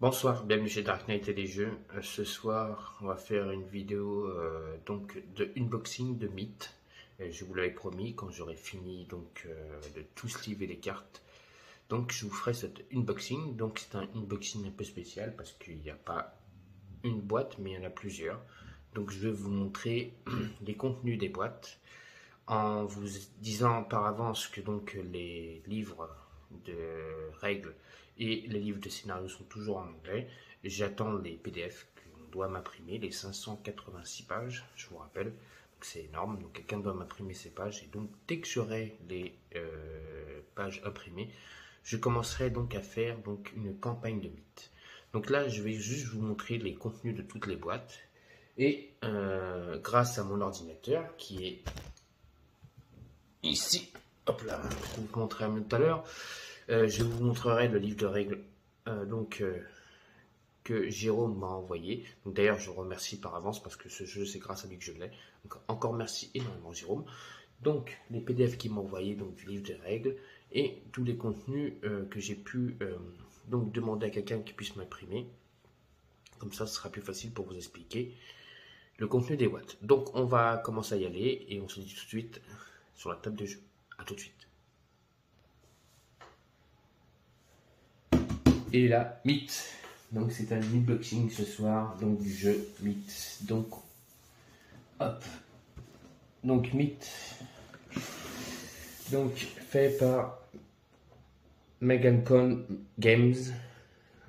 Bonsoir, bienvenue chez Dark Knight et les jeux. Ce soir, on va faire une vidéo donc de unboxing de Myth. Je vous l'avais promis quand j'aurai fini de tout sliver les cartes. Donc je vous ferai cet unboxing. Donc c'est un unboxing un peu spécial parce qu'il n'y a pas une boîte mais il y en a plusieurs. Donc je vais vous montrer les contenus des boîtes en vous disant par avance que donc les livres de règles et les livres de scénario sont toujours en anglais. J'attends les PDF qu'on doit m'imprimer, les 586 pages, je vous rappelle. C'est énorme, donc quelqu'un doit m'imprimer ces pages. Et donc dès que j'aurai les pages imprimées, je commencerai donc à faire donc une campagne de Myth. Donc là, je vais juste vous montrer les contenus de toutes les boîtes. Et grâce à mon ordinateur qui est ici, hop là, je vous montrerai tout à l'heure. Je vous montrerai le livre de règles que Jérôme m'a envoyé. D'ailleurs, je remercie par avance parce que ce jeu, c'est grâce à lui que je l'ai. Donc, encore merci énormément, Jérôme. Donc, les PDF qu'il m'a envoyé, donc du livre de règles et tous les contenus que j'ai pu donc demander à quelqu'un qui puisse m'imprimer. Comme ça, ce sera plus facile pour vous expliquer le contenu des boîtes. Donc, on va commencer à y aller et on se dit tout de suite sur la table de jeu. A tout de suite. Et là, Myth. Donc c'est un unboxing ce soir donc du jeu Myth. Donc hop. Donc Myth. Donc fait par Megancon Games.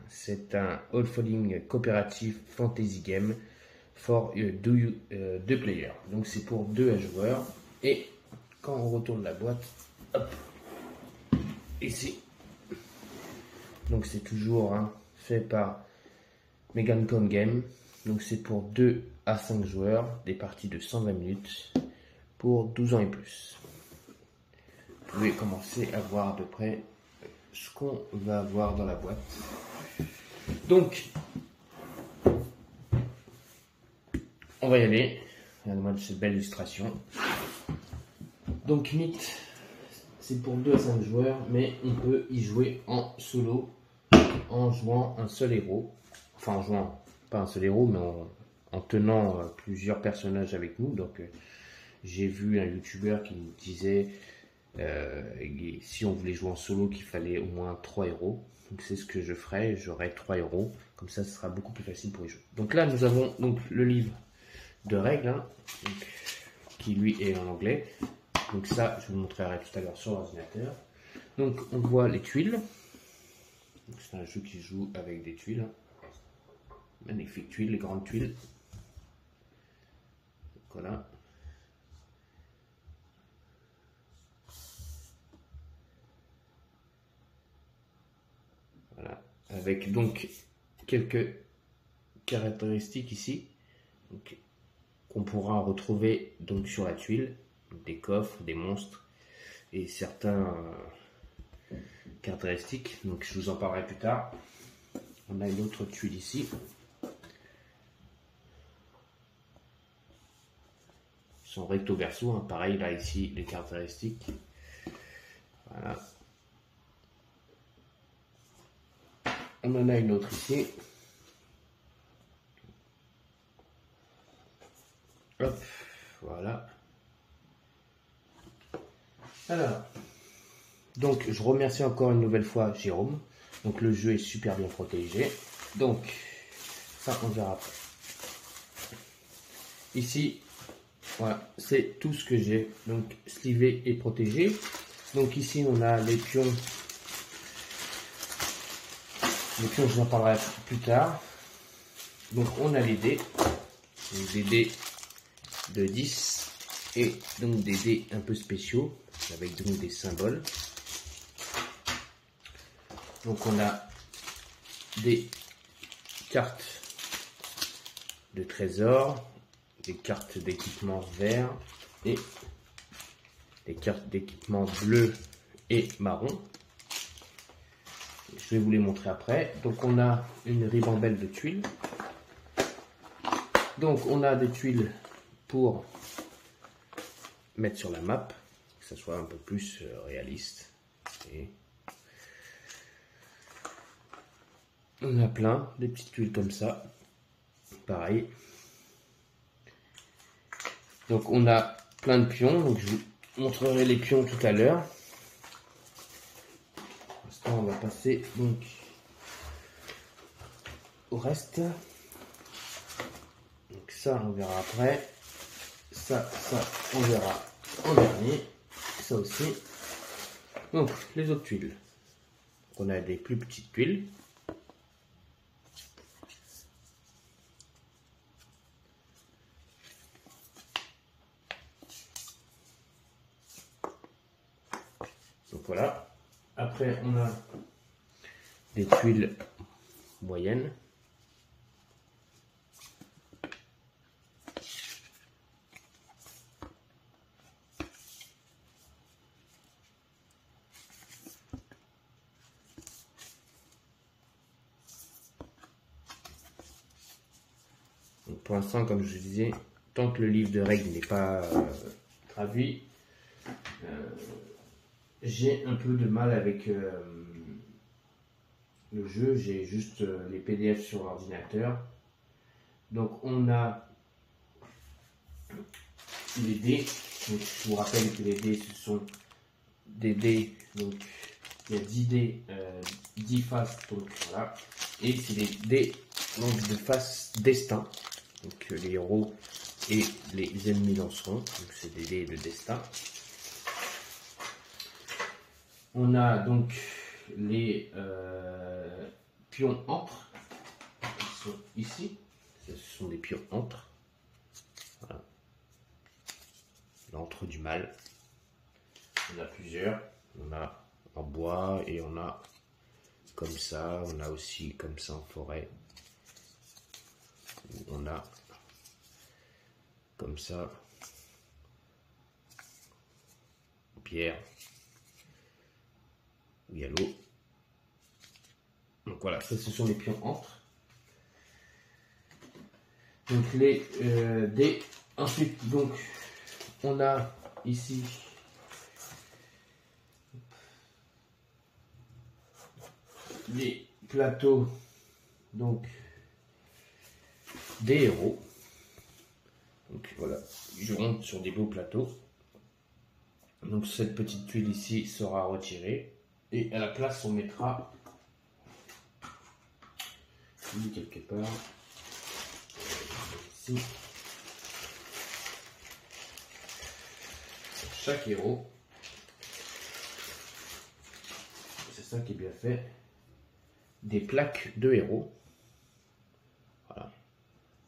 C'est un all-folding coopératif fantasy game for deux players. Donc c'est pour 2 joueurs. Et quand on retourne la boîte, hop, ici. Donc c'est toujours fait par Megancon Game. Donc c'est pour 2 à 5 joueurs, des parties de 120 minutes pour 12 ans et plus. Vous pouvez commencer à voir de près ce qu'on va avoir dans la boîte. Donc, on va y aller. Regardez-moi cette belle illustration. Donc Myth, c'est pour 2 à 5 joueurs, mais on peut y jouer en solo en jouant un seul héros. Enfin, en jouant pas un seul héros, mais en tenant plusieurs personnages avec nous. Donc, j'ai vu un youtubeur qui me disait si on voulait jouer en solo, qu'il fallait au moins 3 héros. Donc, c'est ce que je ferai. J'aurai 3 héros. Comme ça, ce sera beaucoup plus facile pour les jeux. Donc là, nous avons donc le livre de règles, donc, qui lui est en anglais. Donc ça, je vous montrerai tout à l'heure sur l'ordinateur. Donc, on voit les tuiles. C'est un jeu qui joue avec des tuiles. Magnifiques tuiles, les grandes tuiles. Voilà. Voilà. Avec donc quelques caractéristiques ici. Qu'on pourra retrouver donc sur la tuile. Des coffres, des monstres et certains caractéristiques. Donc je vous en parlerai plus tard. On a une autre tuile ici. Ils sont recto verso, pareil là ici les caractéristiques. Voilà. On en a une autre ici. Hop, voilà. Alors, donc je remercie encore une nouvelle fois Jérôme. Donc le jeu est super bien protégé. Donc, ça on verra après. Ici, voilà, c'est tout ce que j'ai donc slivé et protégé. Donc ici on a les pions. Les pions, je vous en parlerai plus tard. Donc on a les dés. Donc des dés de 10 et donc des dés un peu spéciaux avec donc des symboles. Donc on a des cartes de trésor, des cartes d'équipement vert et des cartes d'équipement bleu et marron. Je vais vous les montrer après. Donc on a une ribambelle de tuiles. Donc on a des tuiles pour mettre sur la map, que ça soit un peu plus réaliste. Et On a plein, des petites tuiles comme ça. Pareil. Donc on a plein de pions. Donc je vous montrerai les pions tout à l'heure. Pour l'instant, on va passer donc au reste. Donc ça, on verra après. Ça, on verra en dernier. Ça aussi. Donc les autres tuiles. On a des plus petites tuiles. Donc voilà. Après, on a des tuiles moyennes. Donc pour l'instant, comme je disais, tant que le livre de règles n'est pas traduit, j'ai un peu de mal avec le jeu. J'ai juste les PDF sur l'ordinateur. Donc on a les dés. Donc, je vous rappelle que les dés, ce sont des dés. Donc il y a 10 dés, 10 faces. Donc voilà. Et c'est des dés donc, de face destin. Donc les héros et les ennemis lanceront. Donc c'est des dés de destin. On a donc les pions entre, qui sont ici. Ce sont des pions entre. Voilà. L'entre du mal. On a plusieurs. On a en bois et on a comme ça. On a aussi comme ça en forêt. On a comme ça en pierre. Il y a l'eau. Donc voilà, ça ce sont les pions entre. Donc les dés. Ensuite, donc on a ici les plateaux donc des héros. Donc voilà, je monte sur des beaux plateaux. Donc cette petite tuile ici sera retirée. Et à la place, on mettra quelque part ici chaque héros. C'est ça qui est bien fait. Des plaques de héros. Voilà.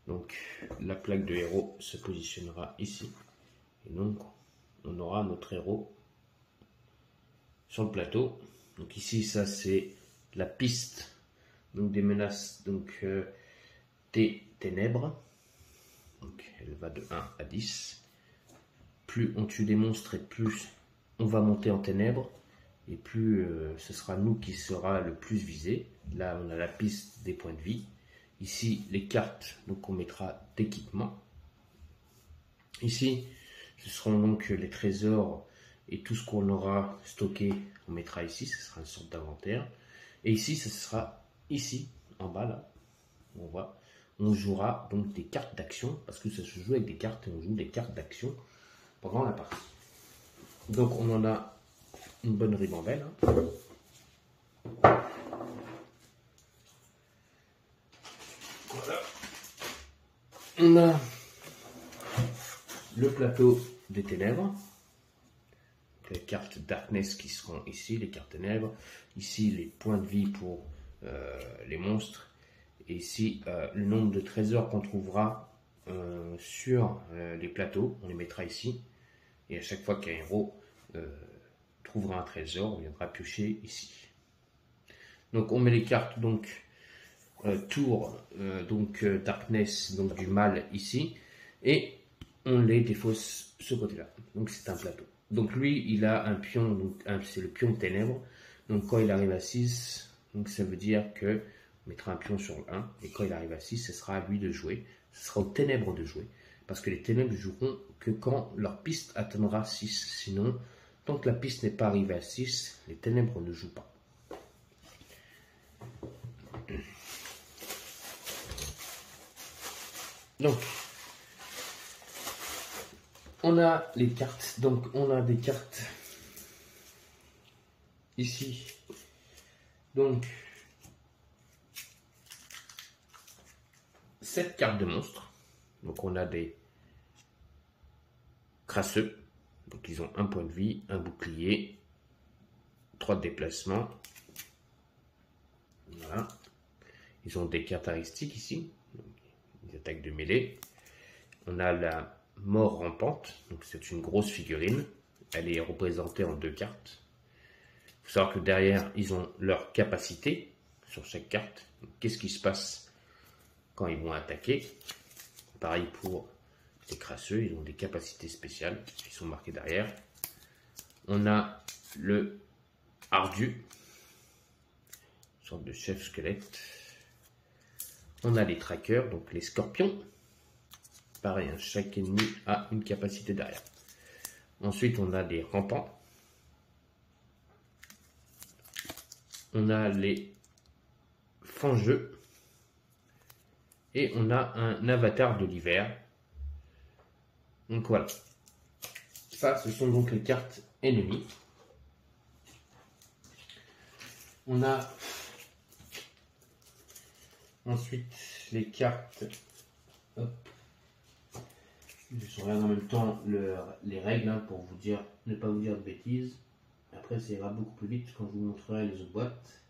Donc la plaque de héros se positionnera ici. Et donc on aura notre héros sur le plateau. Donc ici, ça c'est la piste donc des menaces donc des ténèbres. Donc elle va de 1 à 10. Plus on tue des monstres et plus on va monter en ténèbres et plus ce sera nous qui sera le plus visé. Là on a la piste des points de vie. Ici les cartes, donc on mettra d'équipement. Ici ce seront donc les trésors et tout ce qu'on aura stocké, on mettra ici, ce sera une sorte d'inventaire. Et ici, ce sera ici, en bas là, on voit, on jouera donc des cartes d'action, parce que ça se joue avec des cartes, et on joue des cartes d'action pendant la partie. Donc on en a une bonne ribambelle. Voilà. On a le plateau des ténèbres. Les cartes Darkness qui seront ici, les cartes ténèbres. Ici, les points de vie pour les monstres. Et ici, le nombre de trésors qu'on trouvera sur les plateaux. On les mettra ici. Et à chaque fois qu'un héros trouvera un trésor, on viendra piocher ici. Donc on met les cartes donc tour, Darkness, donc du mal ici. Et on les défausse ce côté-là. Donc c'est un plateau. Donc lui, il a un pion, c'est le pion de ténèbres. Donc quand il arrive à 6, donc ça veut dire que on mettra un pion sur le 1. Et quand il arrive à 6, ce sera à lui de jouer. Ce sera aux ténèbres de jouer. Parce que les ténèbres joueront que quand leur piste atteindra 6. Sinon, tant que la piste n'est pas arrivée à 6, les ténèbres ne jouent pas. Donc, on a les cartes. Donc, on a des cartes ici. Donc, 7 cartes de monstres. Donc, on a des crasseux. Donc, ils ont un point de vie, un bouclier, 3 de déplacement. Voilà. Ils ont des caractéristiques ici. Des attaques de mêlée. On a la mort rampante. Donc, c'est une grosse figurine. Elle est représentée en 2 cartes. Il faut savoir que derrière, ils ont leur capacité sur chaque carte. Qu'est-ce qui se passe quand ils vont attaquer? Pareil pour les crasseux, ils ont des capacités spéciales qui sont marquées derrière. On a le ardu, une sorte de chef squelette. On a les trackers, donc les scorpions. Pareil, chaque ennemi a une capacité derrière. Ensuite, on a les rampants. On a les fangeux. Et on a un avatar de l'hiver. Donc voilà. Ça, ce sont donc les cartes ennemies. On a ensuite les cartes. Hop. Je regarde en même temps les règles hein, pour vous dire, ne pas vous dire de bêtises. Après, ça ira beaucoup plus vite quand je vous montrerai les autres boîtes.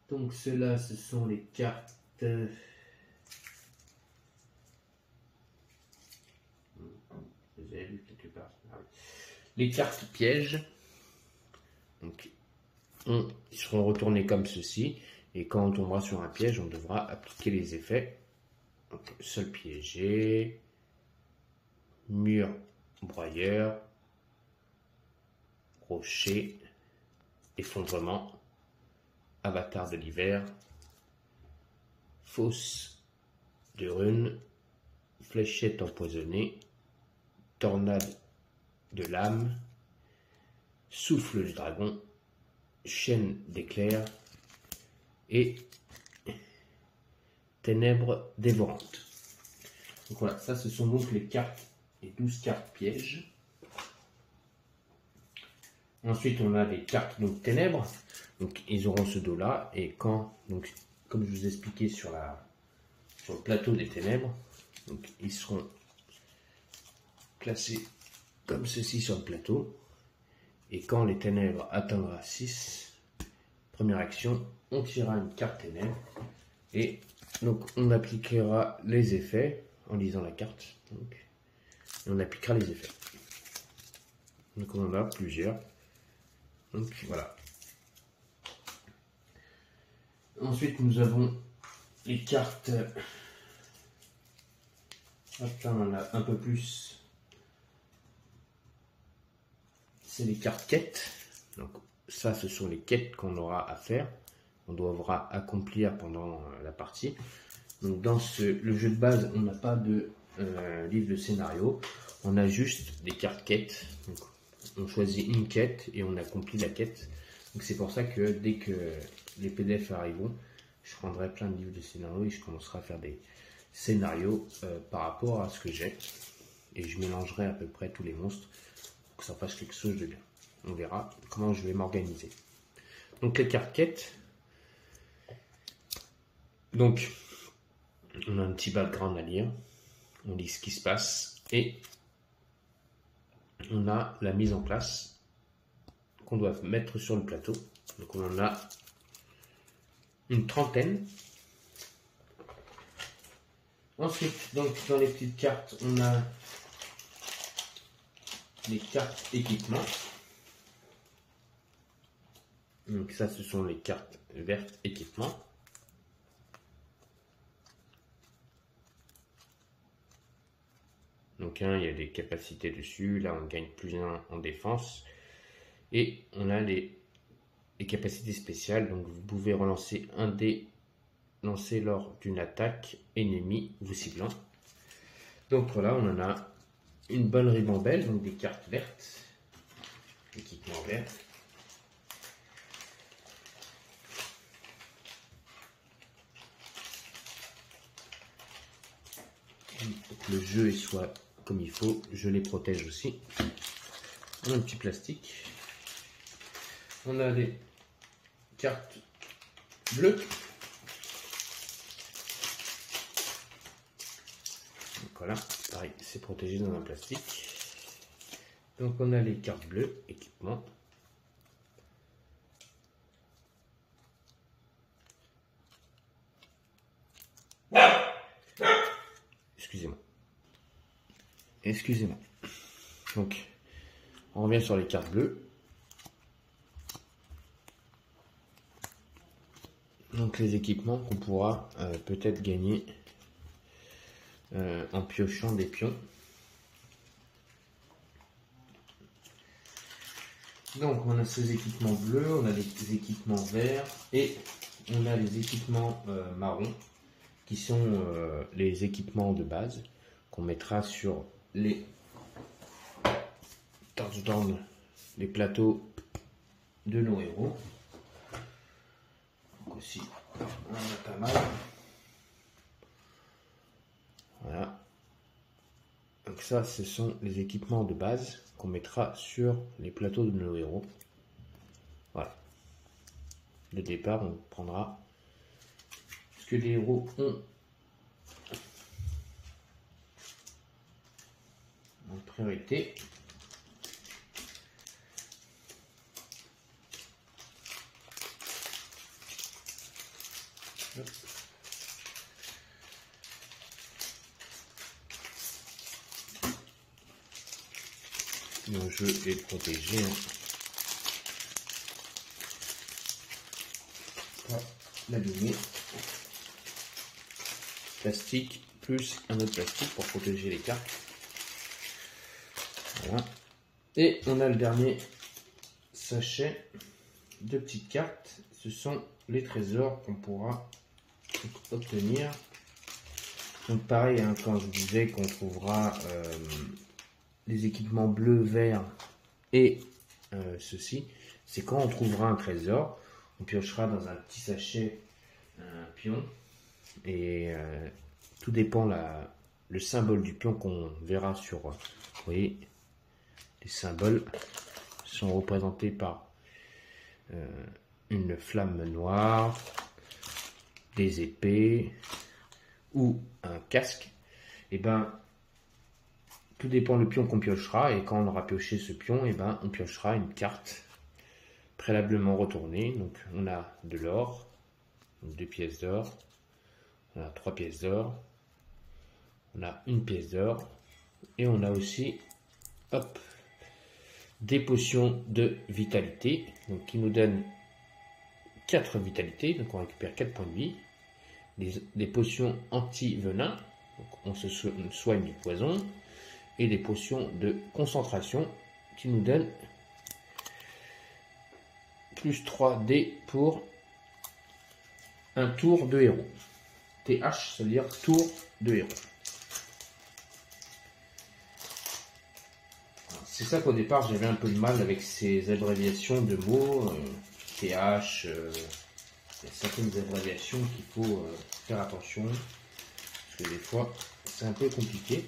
Donc ceux-là, ce sont les cartes. Vous avez vu quelque part. Ah oui. Les cartes pièges. Donc, ils seront retournés comme ceci. Et quand on tombera sur un piège, on devra appliquer les effets. Donc, sol piégé, mur broyeur, rocher, effondrement, avatar de l'hiver, fosse de runes, fléchette empoisonnée, tornade de lame, souffle du dragon, chaîne d'éclairs et ténèbres dévorantes. Donc voilà, ça ce sont donc les cartes, les 12 cartes pièges. Ensuite on a les cartes donc ténèbres, donc ils auront ce dos là et quand, donc comme je vous ai expliqué sur le plateau des ténèbres, donc ils seront placés comme ceci sur le plateau et quand les ténèbres atteindra 6, première action, on tirera une carte ténèbres et donc on appliquera les effets en lisant la carte donc, et on appliquera les effets. Donc on en a plusieurs. Donc voilà. Ensuite nous avons les cartes. Hop, là on en a un peu plus. C'est les cartes quêtes. Donc ça ce sont les quêtes qu'on aura à faire. On devra accomplir pendant la partie. Donc dans le jeu de base, on n'a pas de livre de scénario. On a juste des cartes quêtes. Donc, on choisit une quête et on accomplit la quête. Donc c'est pour ça que dès que les PDF arriveront, je prendrai plein de livres de scénario et je commencerai à faire des scénarios par rapport à ce que j'ai. Et je mélangerai à peu près tous les monstres pour que ça fasse quelque chose de bien. On verra comment je vais m'organiser. Donc les cartes quêtes. Donc on a un petit background à lire. On lit ce qui se passe et on a la mise en place qu'on doit mettre sur le plateau. Donc on en a une trentaine. Ensuite, donc dans les petites cartes, on a les cartes équipement. Donc ça, ce sont les cartes vertes équipement. Donc il y a des capacités dessus. Là, on gagne plus 1 en défense. Et on a les capacités spéciales. Donc vous pouvez relancer un dé lancé lors d'une attaque ennemie vous ciblant. Donc voilà, on en a une bonne ribambelle, donc des cartes vertes, équipement vert. pour que le jeu soit comme il faut. Je les protège aussi. On a un petit plastique. On a des cartes bleues. Donc voilà, pareil, c'est protégé dans un plastique. Donc on a les cartes bleues, équipement. Excusez-moi. Donc, on revient sur les cartes bleues. Donc, les équipements qu'on pourra peut-être gagner en piochant des pions. Donc, on a ces équipements bleus, on a des équipements verts et on a les équipements marrons qui sont les équipements de base qu'on mettra sur les touchdowns, les plateaux de nos héros. Donc aussi, on en a pas mal. Voilà. Donc ça, ce sont les équipements de base qu'on mettra sur les plateaux de nos héros. Voilà. De départ, on prendra ce que les héros ont en priorité. Hop. Mon jeu est protégé. Pas l'abîmer. Plastique plus un autre plastique pour protéger les cartes. Voilà. Et on a le dernier sachet de petites cartes. Ce sont les trésors qu'on pourra obtenir. Donc pareil, hein, quand je disais qu'on trouvera les équipements bleus, verts et ceci, c'est quand on trouvera un trésor, on piochera dans un petit sachet un pion et tout dépend le symbole du pion qu'on verra sur, vous voyez, les symboles sont représentés par une flamme noire, des épées ou un casque. Et ben tout dépend le pion qu'on piochera, et quand on aura pioché ce pion, et ben on piochera une carte préalablement retournée. Donc on a de l'or, 2 pièces d'or, on a 3 pièces d'or, on a 1 pièce d'or, et on a aussi, hop, des potions de vitalité, donc qui nous donnent 4 vitalités, donc on récupère 4 points de vie, des potions anti-venin, donc on se soigne du poison, et des potions de concentration qui nous donnent plus 3D pour un tour de héros. TH, ça veut dire tour de héros. C'est ça qu'au départ j'avais un peu de mal avec ces abréviations de mots, TH, il y a certaines abréviations qu'il faut faire attention, parce que des fois c'est un peu compliqué.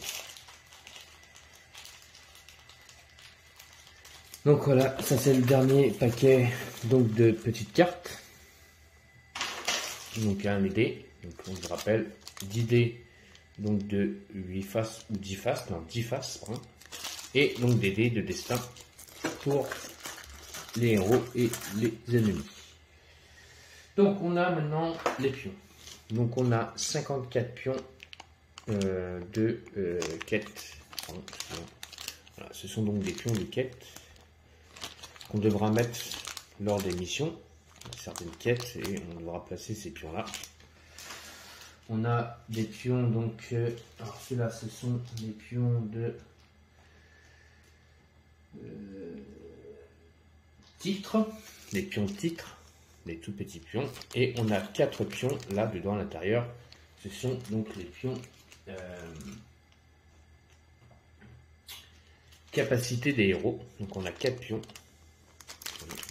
Donc voilà, ça c'est le dernier paquet donc de petites cartes. Donc un dé, donc on se rappelle 10 dés donc de 8 faces ou 10 faces, non 10 faces, pardon. Et donc des dés de destin pour les héros et les ennemis. Donc on a maintenant les pions. Donc on a 54 pions de quête. Voilà, ce sont donc des pions de quête qu'on devra mettre lors des missions, certaines quêtes, et on devra placer ces pions là. On a des pions donc, alors ceux-là ce sont des pions de titre, des pions titres, des tout petits pions, et on a 4 pions là dedans à l'intérieur. Ce sont donc les pions capacité des héros. Donc on a 4 pions.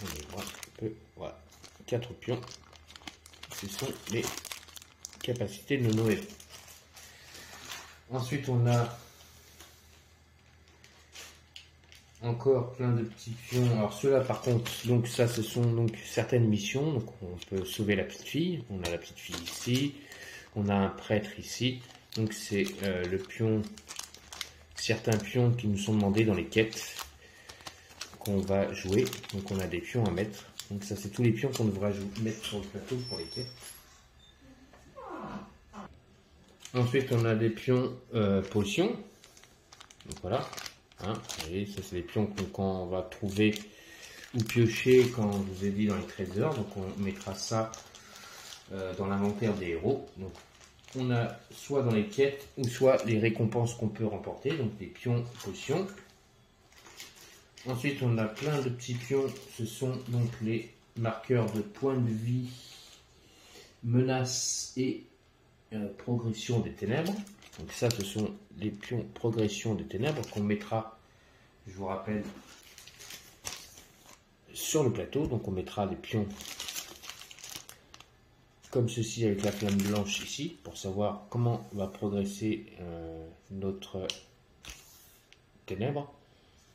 On les voit un peu, voilà, 4 pions. Ce sont les capacités de nos héros. Ensuite, on a encore plein de petits pions. Alors ceux-là, par contre, donc ça, ce sont donc certaines missions. Donc on peut sauver la petite fille. On a la petite fille ici. On a un prêtre ici. Donc c'est le pion, certains pions qui nous sont demandés dans les quêtes qu'on va jouer. Donc on a des pions à mettre. Donc ça, c'est tous les pions qu'on devra mettre sur le plateau pour les quêtes. Ensuite, on a des pions potions. Donc voilà. Hein, et ça, c'est des pions qu'on va trouver ou piocher, quand je vous ai dit, dans les trésors. Donc on mettra ça dans l'inventaire des héros. Donc on a soit dans les quêtes ou soit les récompenses qu'on peut remporter. Donc des pions potions. Ensuite, on a plein de petits pions. Ce sont donc les marqueurs de points de vie, menaces et progression des ténèbres. Donc ça, ce sont les pions progression des ténèbres qu'on mettra, je vous rappelle, sur le plateau. Donc on mettra les pions comme ceci avec la flamme blanche ici pour savoir comment va progresser notre ténèbre.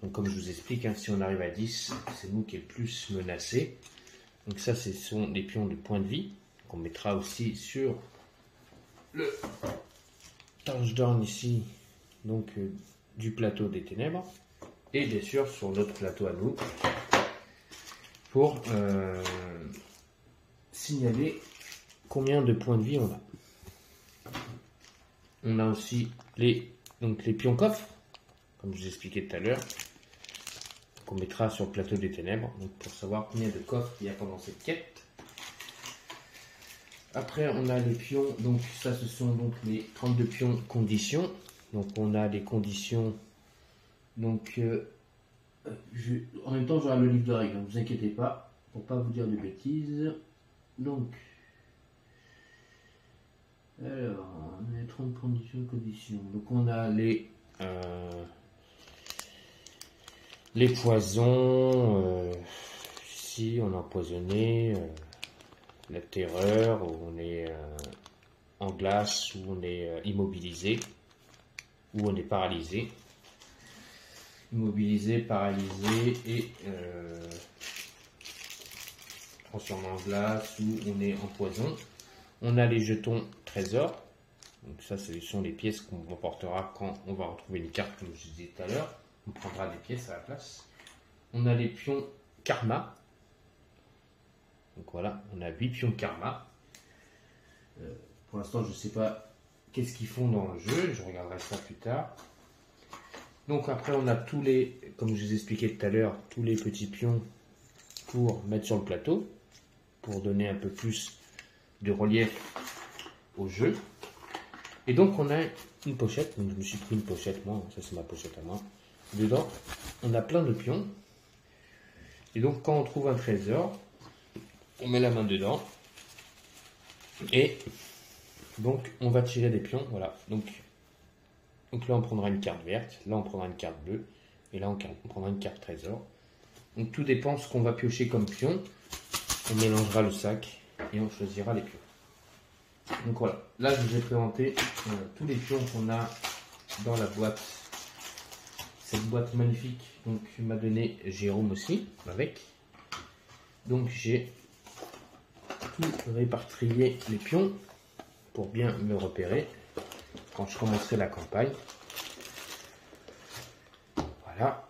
Donc comme je vous explique, hein, si on arrive à 10, c'est nous qui est le plus menacé. Donc ça, ce sont des pions de points de vie qu'on mettra aussi sur le touchdown ici, donc du plateau des ténèbres, et bien sûr sur notre plateau à nous pour signaler combien de points de vie on a. On a aussi les pions coffres, comme je vous expliquais tout à l'heure, qu'on mettra sur le plateau des ténèbres, donc pour savoir combien de coffres il y a pendant cette quête. Après, on a les pions, donc ça, ce sont donc les 32 pions conditions. Donc, on a les conditions. Donc, en même temps, j'aurai le livre de règles, ne vous inquiétez pas, pour pas vous dire de bêtises. Donc, alors, on a 30 conditions. Donc, on a les poisons. Ici, on a empoisonné. La terreur, où on est en glace, où on est immobilisé, où on est paralysé. Immobilisé, paralysé et transformé en glace, où on est en poison. On a les jetons trésors. Donc ça, ce sont les pièces qu'on remportera quand on va retrouver une carte, comme je vous disais tout à l'heure. On prendra des pièces à la place. On a les pions karma. Donc voilà, on a 8 pions karma. Pour l'instant, je ne sais pas qu'est-ce qu'ils font dans le jeu. Je regarderai ça plus tard. Donc après, on a tous les, comme je vous expliquais tout à l'heure, tous les petits pions pour mettre sur le plateau, pour donner un peu plus de relief au jeu. Et donc, on a une pochette. Donc, je me suis pris une pochette, moi. Ça, c'est ma pochette à moi. Dedans, on a plein de pions. Et donc, quand on trouve un trésor, on met la main dedans et donc on va tirer des pions. Voilà, donc là on prendra une carte verte, là on prendra une carte bleue et là on prendra une carte trésor. Donc tout dépend de ce qu'on va piocher comme pion. On mélangera le sac et on choisira les pions. Donc voilà, là je vous ai présenté tous les pions qu'on a dans la boîte. Cette boîte magnifique, donc m'a donné Jérôme aussi avec. Donc j'ai répartir les pions pour bien me repérer quand je commencerai la campagne. Voilà.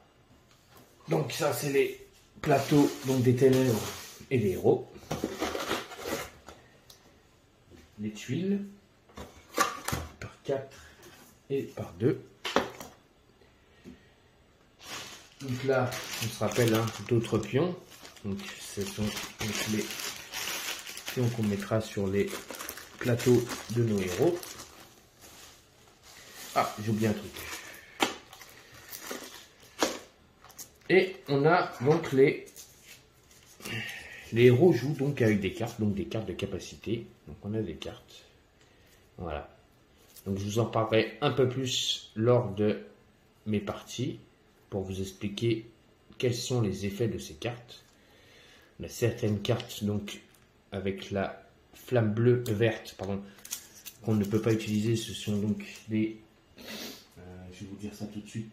Donc ça, c'est les plateaux donc des ténèbres et des héros. Les tuiles par 4 et par 2. Donc là, on se rappelle hein, d'autres pions. Donc ce sont donc les pions qu'on mettra sur les plateaux de nos héros. Ah, j'ai oublié un truc. Et on a donc les héros jouent donc avec des cartes de capacité. Donc on a des cartes. Voilà. Donc je vous en parlerai un peu plus lors de mes parties pour vous expliquer quels sont les effets de ces cartes. On a certaines cartes donc avec la flamme bleue verte, pardon, qu'on ne peut pas utiliser. Ce sont donc des je vais vous dire ça tout de suite.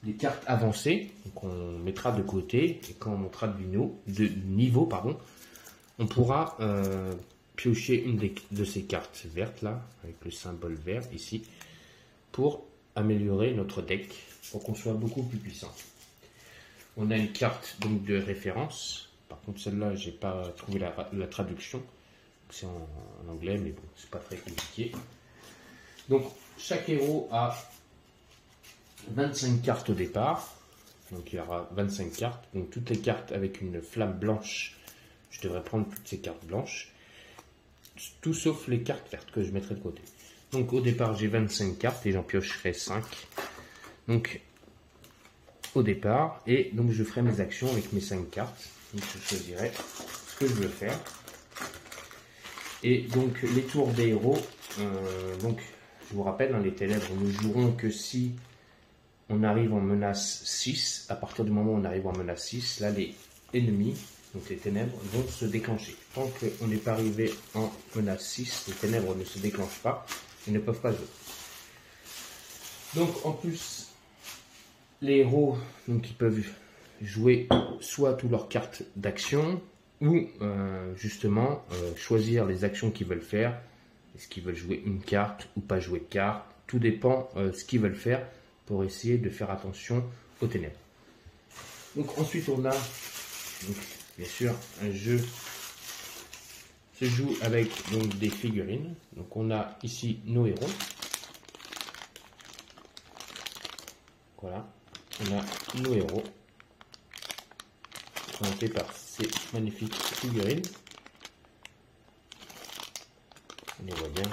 Les cartes avancées, donc on mettra de côté, et quand on montera de niveau, pardon, on pourra piocher une de ces cartes vertes là, avec le symbole vert ici, pour améliorer notre deck, pour qu'on soit beaucoup plus puissant. On a une carte donc de référence. Par contre, celle-là, j'ai pas trouvé la traduction. C'est en anglais, mais bon, c'est pas très compliqué. Donc, chaque héros a 25 cartes au départ. Donc, il y aura 25 cartes. Donc, toutes les cartes avec une flamme blanche. Je devrais prendre toutes ces cartes blanches. Tout sauf les cartes vertes que je mettrai de côté. Donc, au départ, j'ai 25 cartes et j'en piocherai 5. Donc, au départ, et donc je ferai mes actions avec mes 5 cartes. Donc je choisirai ce que je veux faire. Et donc les tours des héros, donc je vous rappelle, les ténèbres ne joueront que si on arrive en menace 6. À partir du moment où on arrive en menace 6, là les ennemis, donc les ténèbres, vont se déclencher. Tant qu'on n'est pas arrivé en menace 6, les ténèbres ne se déclenchent pas et ne peuvent pas jouer. Donc en plus, les héros, donc ils peuvent jouer soit toutes leurs cartes d'action ou justement choisir les actions qu'ils veulent faire. Est-ce qu'ils veulent jouer une carte ou pas jouer de carte? Tout dépend ce qu'ils veulent faire pour essayer de faire attention aux ténèbres. Donc ensuite on a, donc, bien sûr, un jeu se joue avec donc des figurines. Donc on a ici nos héros. Voilà. On a nos héros, présentés par ces magnifiques figurines. On les voit bien.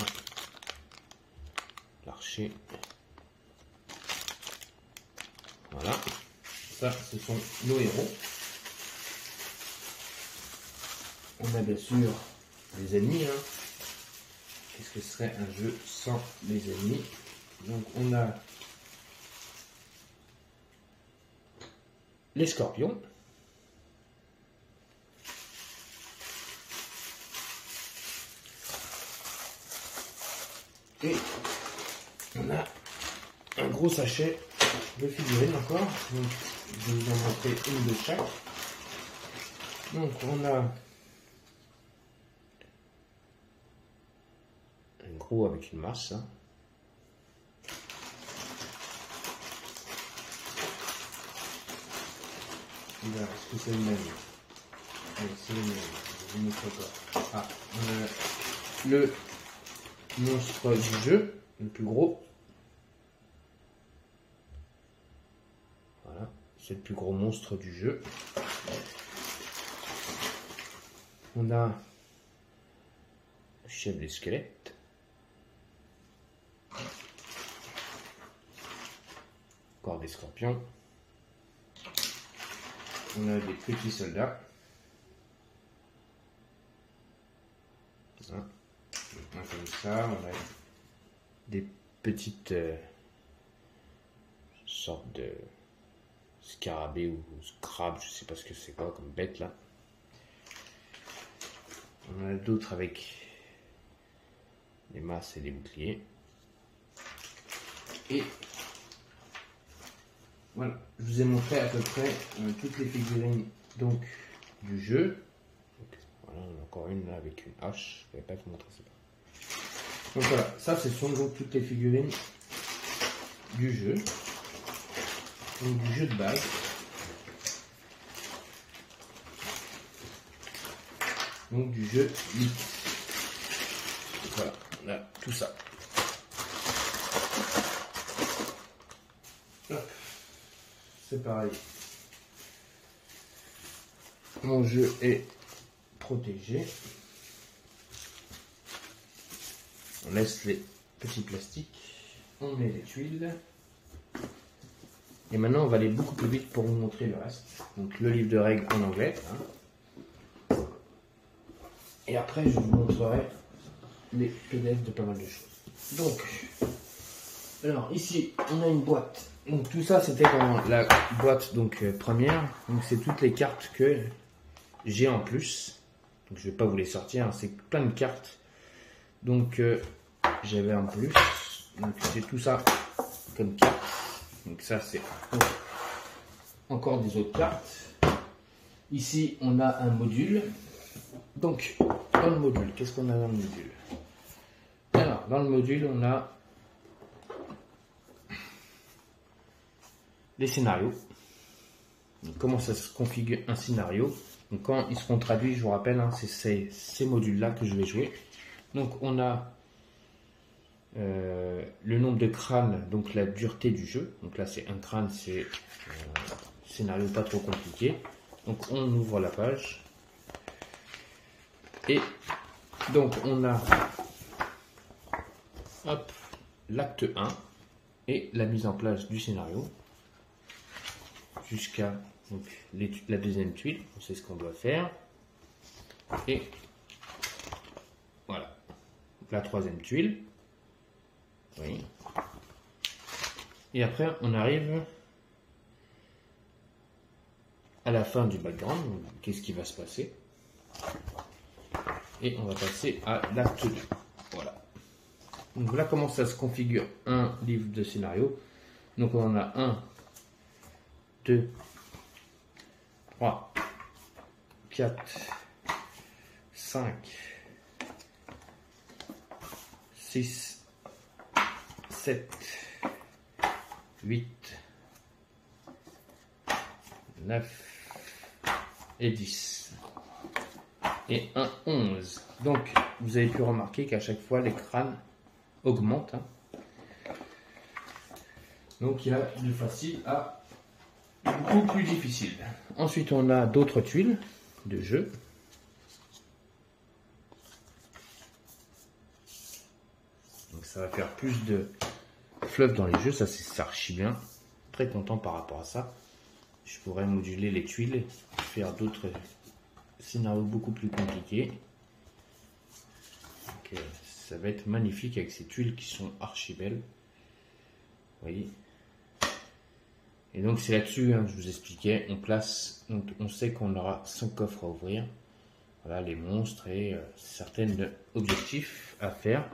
L'archer. Voilà. Ça, ce sont nos héros. On a bien sûr les ennemis. Qu'est-ce que serait un jeu sans les ennemis? Donc on a les scorpions. Et on a un gros sachet de figurines encore. Donc, je vais vous en montrer une de chaque. Donc on a un gros avec une masse. Est-ce que c'est le même? Oui, c'est le même. Je vous montre pas. Ah, le monstre du jeu, le plus gros. Voilà, c'est le plus gros monstre du jeu. On a le chef des squelettes. Encore des scorpions. On a des petits soldats. Voilà. Comme ça, on a des petites sortes de scarabées ou scrabs, je sais pas ce que c'est quoi comme bête là. On en a d'autres avec des masses et des boucliers. Et voilà, je vous ai montré à peu près toutes les figurines donc du jeu. Donc, voilà, on a encore une là avec une hache. Je ne vais pas vous montrer ça. Donc voilà, ça ce sont donc toutes les figurines du jeu. Donc du jeu de base. Donc du jeu Mythe. Voilà, on a tout ça. C'est pareil. Mon jeu est protégé. On laisse les petits plastiques. On met les tuiles. Et maintenant, on va aller beaucoup plus vite pour vous montrer le reste. Donc, le livre de règles en anglais. Et après, je vous montrerai les PDF de pas mal de choses. Donc, alors ici, on a une boîte. Donc tout ça, c'était dans la boîte donc première. Donc c'est toutes les cartes que j'ai en plus. Donc je vais pas vous les sortir, hein. C'est plein de cartes. Donc j'avais en plus. Donc c'est tout ça comme carte. Donc ça c'est encore des autres cartes. Ici on a un module. Donc dans le module, qu'est-ce qu'on a dans le module? Alors dans le module on a les scénarios. Donc, comment ça se configure un scénario? Donc quand ils seront traduits, je vous rappelle, hein, c'est ces modules-là que je vais jouer. Donc on a le nombre de crânes, donc la dureté du jeu. Donc là c'est un crâne, c'est scénario pas trop compliqué. Donc on ouvre la page. Et donc on a l'acte 1 et la mise en place du scénario jusqu'à la deuxième tuile. On sait ce qu'on doit faire. Et voilà. La troisième tuile. Oui. Et après, on arrive à la fin du background. Qu'est-ce qui va se passer? Et on va passer à l'acte 2. Voilà. Donc voilà comment ça se configure un livre de scénario. Donc on en a 1, 2, 3, 4, 5, 6, 7, 8, 9 et 10. Et un 11. Donc, vous avez pu remarquer qu'à chaque fois, les crânes augmentent. Hein. Donc, il y a du facile à beaucoup plus difficile. Ensuite, on a d'autres tuiles de jeu. Donc, ça va faire plus de fluff dans les jeux. Ça, c'est archi bien. Très content par rapport à ça. Je pourrais moduler les tuiles, faire d'autres scénarios beaucoup plus compliqués. Donc, ça va être magnifique avec ces tuiles qui sont archi belles. Vous voyez. Et donc c'est là-dessus, hein, je vous expliquais, on place, on sait qu'on aura 5 coffres à ouvrir. Voilà les monstres et certains objectifs à faire.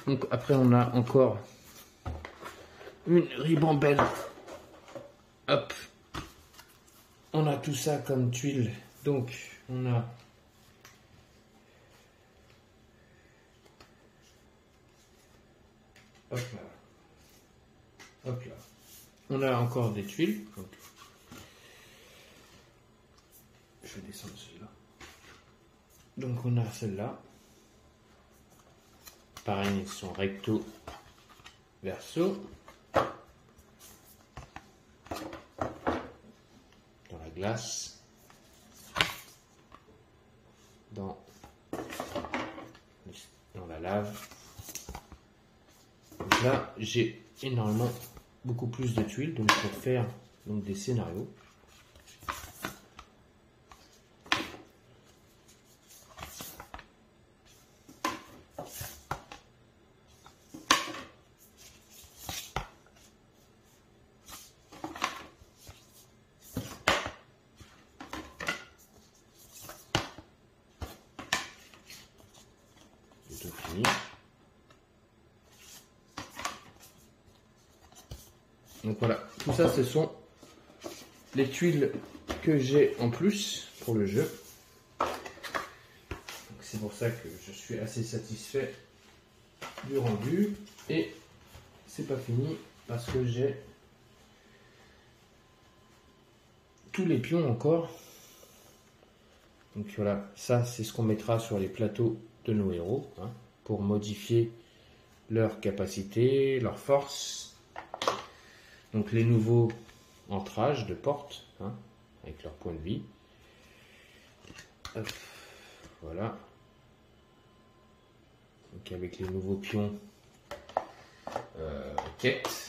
Donc après on a encore une ribambelle. Hop. On a tout ça comme tuiles. Donc on a hop là. Hop là. On a encore des tuiles. Donc, je vais descendre celle-là. Donc on a celle-là. Pareil, ils sont recto, verso. Dans la glace. Dans la lave. Donc là, j'ai énormément beaucoup plus de tuiles donc pour faire donc des scénarios. C'est tout fini. Donc voilà, tout ça ce sont les tuiles que j'ai en plus pour le jeu. C'est pour ça que je suis assez satisfait du rendu. Et c'est pas fini parce que j'ai tous les pions encore. Donc voilà, ça c'est ce qu'on mettra sur les plateaux de nos héros hein, pour modifier leur capacité, leur force. Donc les nouveaux entrages de porte, hein, avec leur point de vie. Hop, voilà. Donc avec les nouveaux pions quête.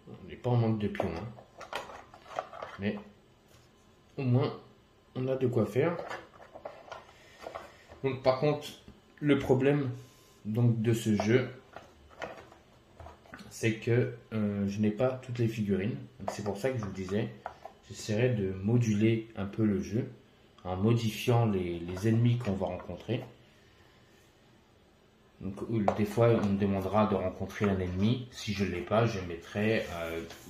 On n'est pas en manque de pions, hein. Mais au moins on a de quoi faire. Donc par contre, le problème donc de ce jeu, c'est que je n'ai pas toutes les figurines. C'est pour ça que je vous disais, j'essaierai de moduler un peu le jeu en modifiant les ennemis qu'on va rencontrer. Donc, des fois, on me demandera de rencontrer un ennemi. Si je ne l'ai pas, je mettrai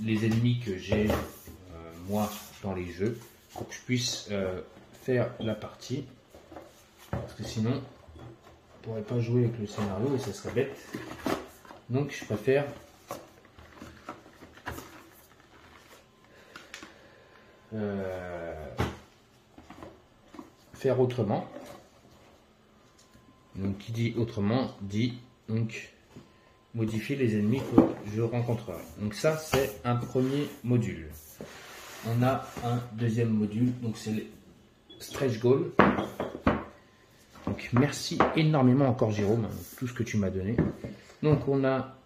les ennemis que j'ai moi dans les jeux pour que je puisse faire la partie. Parce que sinon, je ne pourrais pas jouer avec le scénario et ça serait bête. Donc, je préfère faire autrement. Donc qui dit autrement dit donc modifier les ennemis que je rencontrerai. Donc ça c'est un premier module. On a un deuxième module, donc c'est le stretch goal. Donc merci énormément encore Jérôme, tout ce que tu m'as donné. Donc on a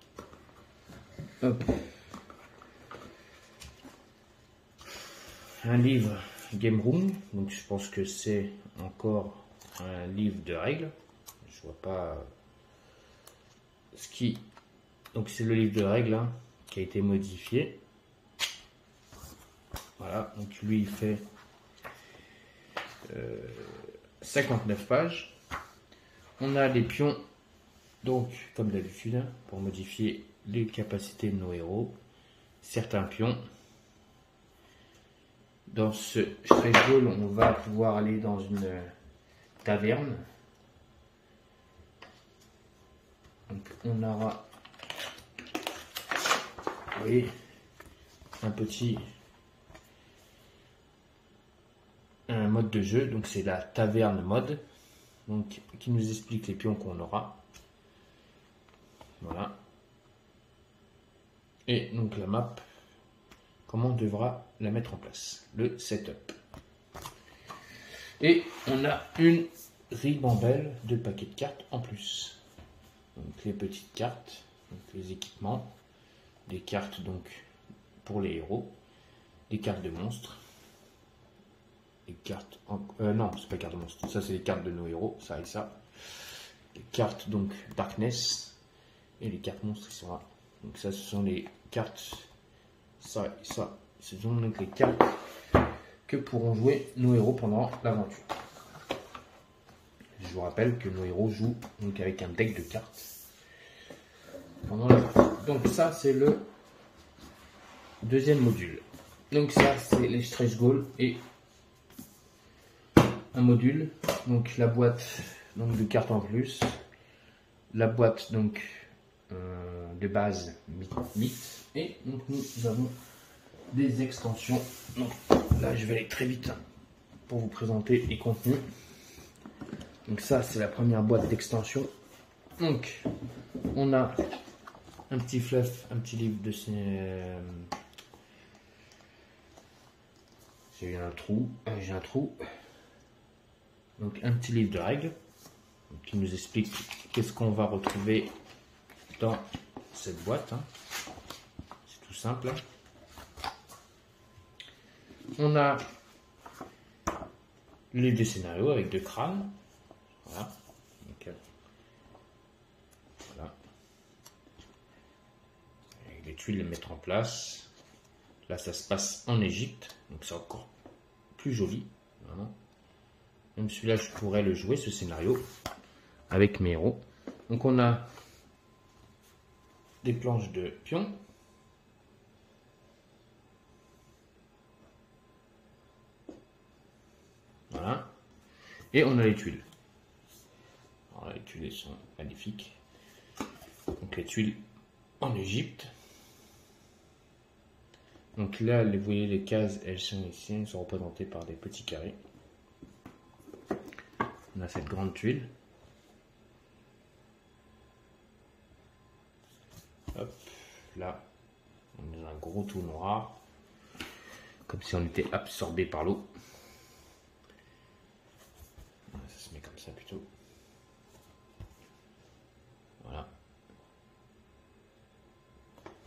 un livre Game Room, donc je pense que c'est encore un livre de règles. Je vois pas ce qui. Donc c'est le livre de règles hein, qui a été modifié. Voilà, donc lui il fait 59 pages. On a les pions, donc comme d'habitude, pour modifier les capacités de nos héros. Certains pions. Dans ce stretch goal, on va pouvoir aller dans une taverne. Donc on aura, vous voyez, un mode de jeu, donc c'est la taverne mode, donc qui nous explique les pions qu'on aura. Voilà. Et donc la map, comment on devra la mettre en place, le setup. Et on a une ribambelle de paquets de cartes en plus. Donc les petites cartes, donc les équipements, des cartes donc pour les héros, des cartes de monstres, des cartes non c'est pas cartes de monstres, ça c'est les cartes de nos héros, ça et ça, les cartes donc Darkness et les cartes monstres qui sont là. Donc ça ce sont les cartes, ça et ça, ce sont donc les cartes que pourront jouer nos héros pendant l'aventure. Je vous rappelle que nos héros jouent donc avec un deck de cartes pendant l'aventure. Donc ça c'est le deuxième module. Donc ça c'est les stretch goals et un module. Donc la boîte donc de cartes en plus, la boîte donc de base mythe et donc nous avons des extensions. Donc là je vais aller très vite pour vous présenter les contenus. Donc ça c'est la première boîte d'extension. Donc on a un petit fluff, un petit livre de j'ai un trou. Donc un petit livre de règles qui nous explique qu'est-ce qu'on va retrouver dans cette boîte. Hein. C'est tout simple. On a le livre de scénario avec deux crânes. Voilà. Donc, voilà. Avec les tuiles à mettre en place. Là, ça se passe en Égypte. Donc, c'est encore plus joli. Vraiment. Même celui-là, je pourrais le jouer, ce scénario, avec mes héros. Donc, on a des planches de pions. Voilà. Et on a les tuiles. Alors, les tuiles sont magnifiques. Donc les tuiles en Égypte. Donc là, vous voyez les cases, elles sont ici, elles sont représentées par des petits carrés. On a cette grande tuile. Hop, là, on a un gros trou noir. Comme si on était absorbé par l'eau. Ça se met comme ça plutôt. Voilà.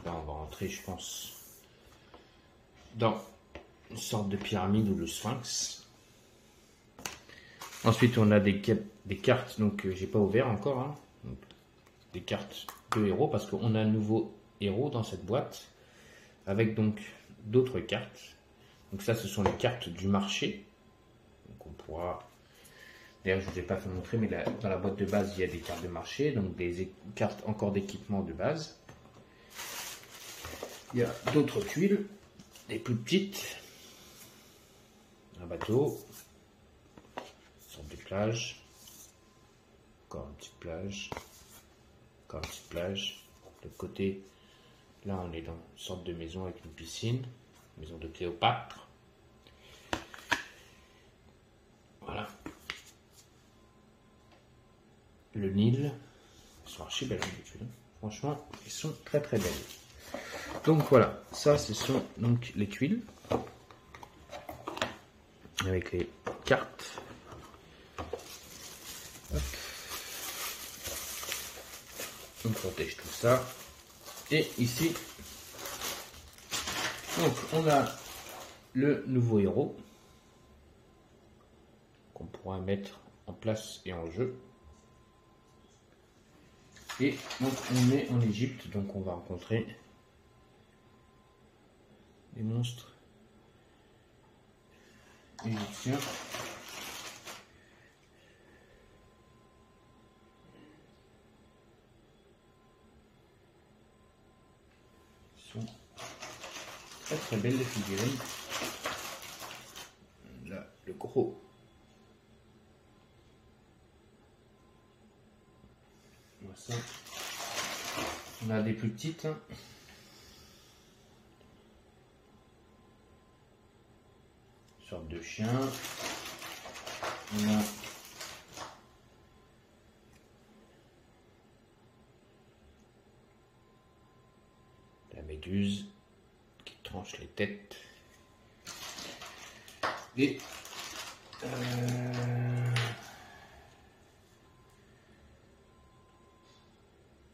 Là, on va rentrer, je pense, dans une sorte de pyramide ou le sphinx. Ensuite, on a des cartes, donc j'ai pas ouvert encore, hein. Donc, des cartes de héros parce qu'on a un nouveau héros dans cette boîte avec donc d'autres cartes. Donc ça, ce sont les cartes du marché. Donc on pourra. D'ailleurs, je ne vous ai pas fait montrer, mais dans la boîte de base, il y a des cartes de marché, donc des cartes encore d'équipement de base. Il y a d'autres tuiles, des plus petites, un bateau, une sorte de plage, encore une petite plage, encore une petite plage. De l'autre côté, là, on est dans une sorte de maison avec une piscine, maison de Cléopâtre. Voilà. Le Nil, elles sont archi belles les tuiles. Franchement, elles sont très très belles. Donc voilà, ça ce sont donc les tuiles avec les cartes. Hop. On protège tout ça. Et ici, donc on a le nouveau héros qu'on pourra mettre en place et en jeu. Et donc on est en Égypte, donc on va rencontrer des monstres égyptiens. Ils sont très très belles les figurines. Là, le gros. Ça. On a des plus petites. Hein. Une sorte de chien. On a la méduse qui tranche les têtes. Et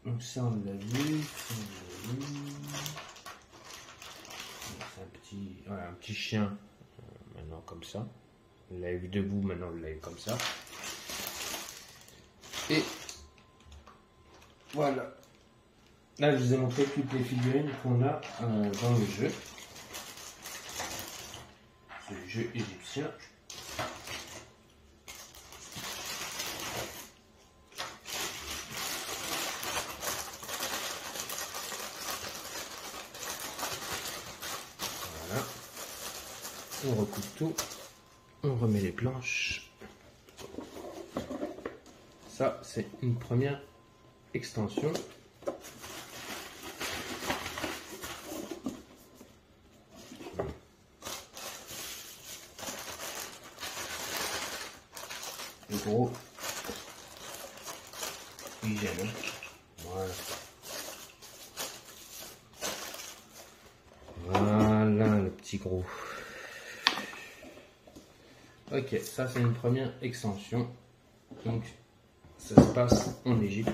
donc ça on l'a vu. C'est un petit chien maintenant comme ça. On l'avait vu debout, maintenant on l'a vu comme ça. Et voilà. Là je vous ai montré toutes les figurines qu'on a dans le jeu. Ce jeu égyptien. On recoupe tout, on remet les planches. Ça, c'est une première extension. Le gros hygiène. Voilà. Voilà le petit gros. Ok, ça c'est une première extension. Donc ça se passe en Égypte.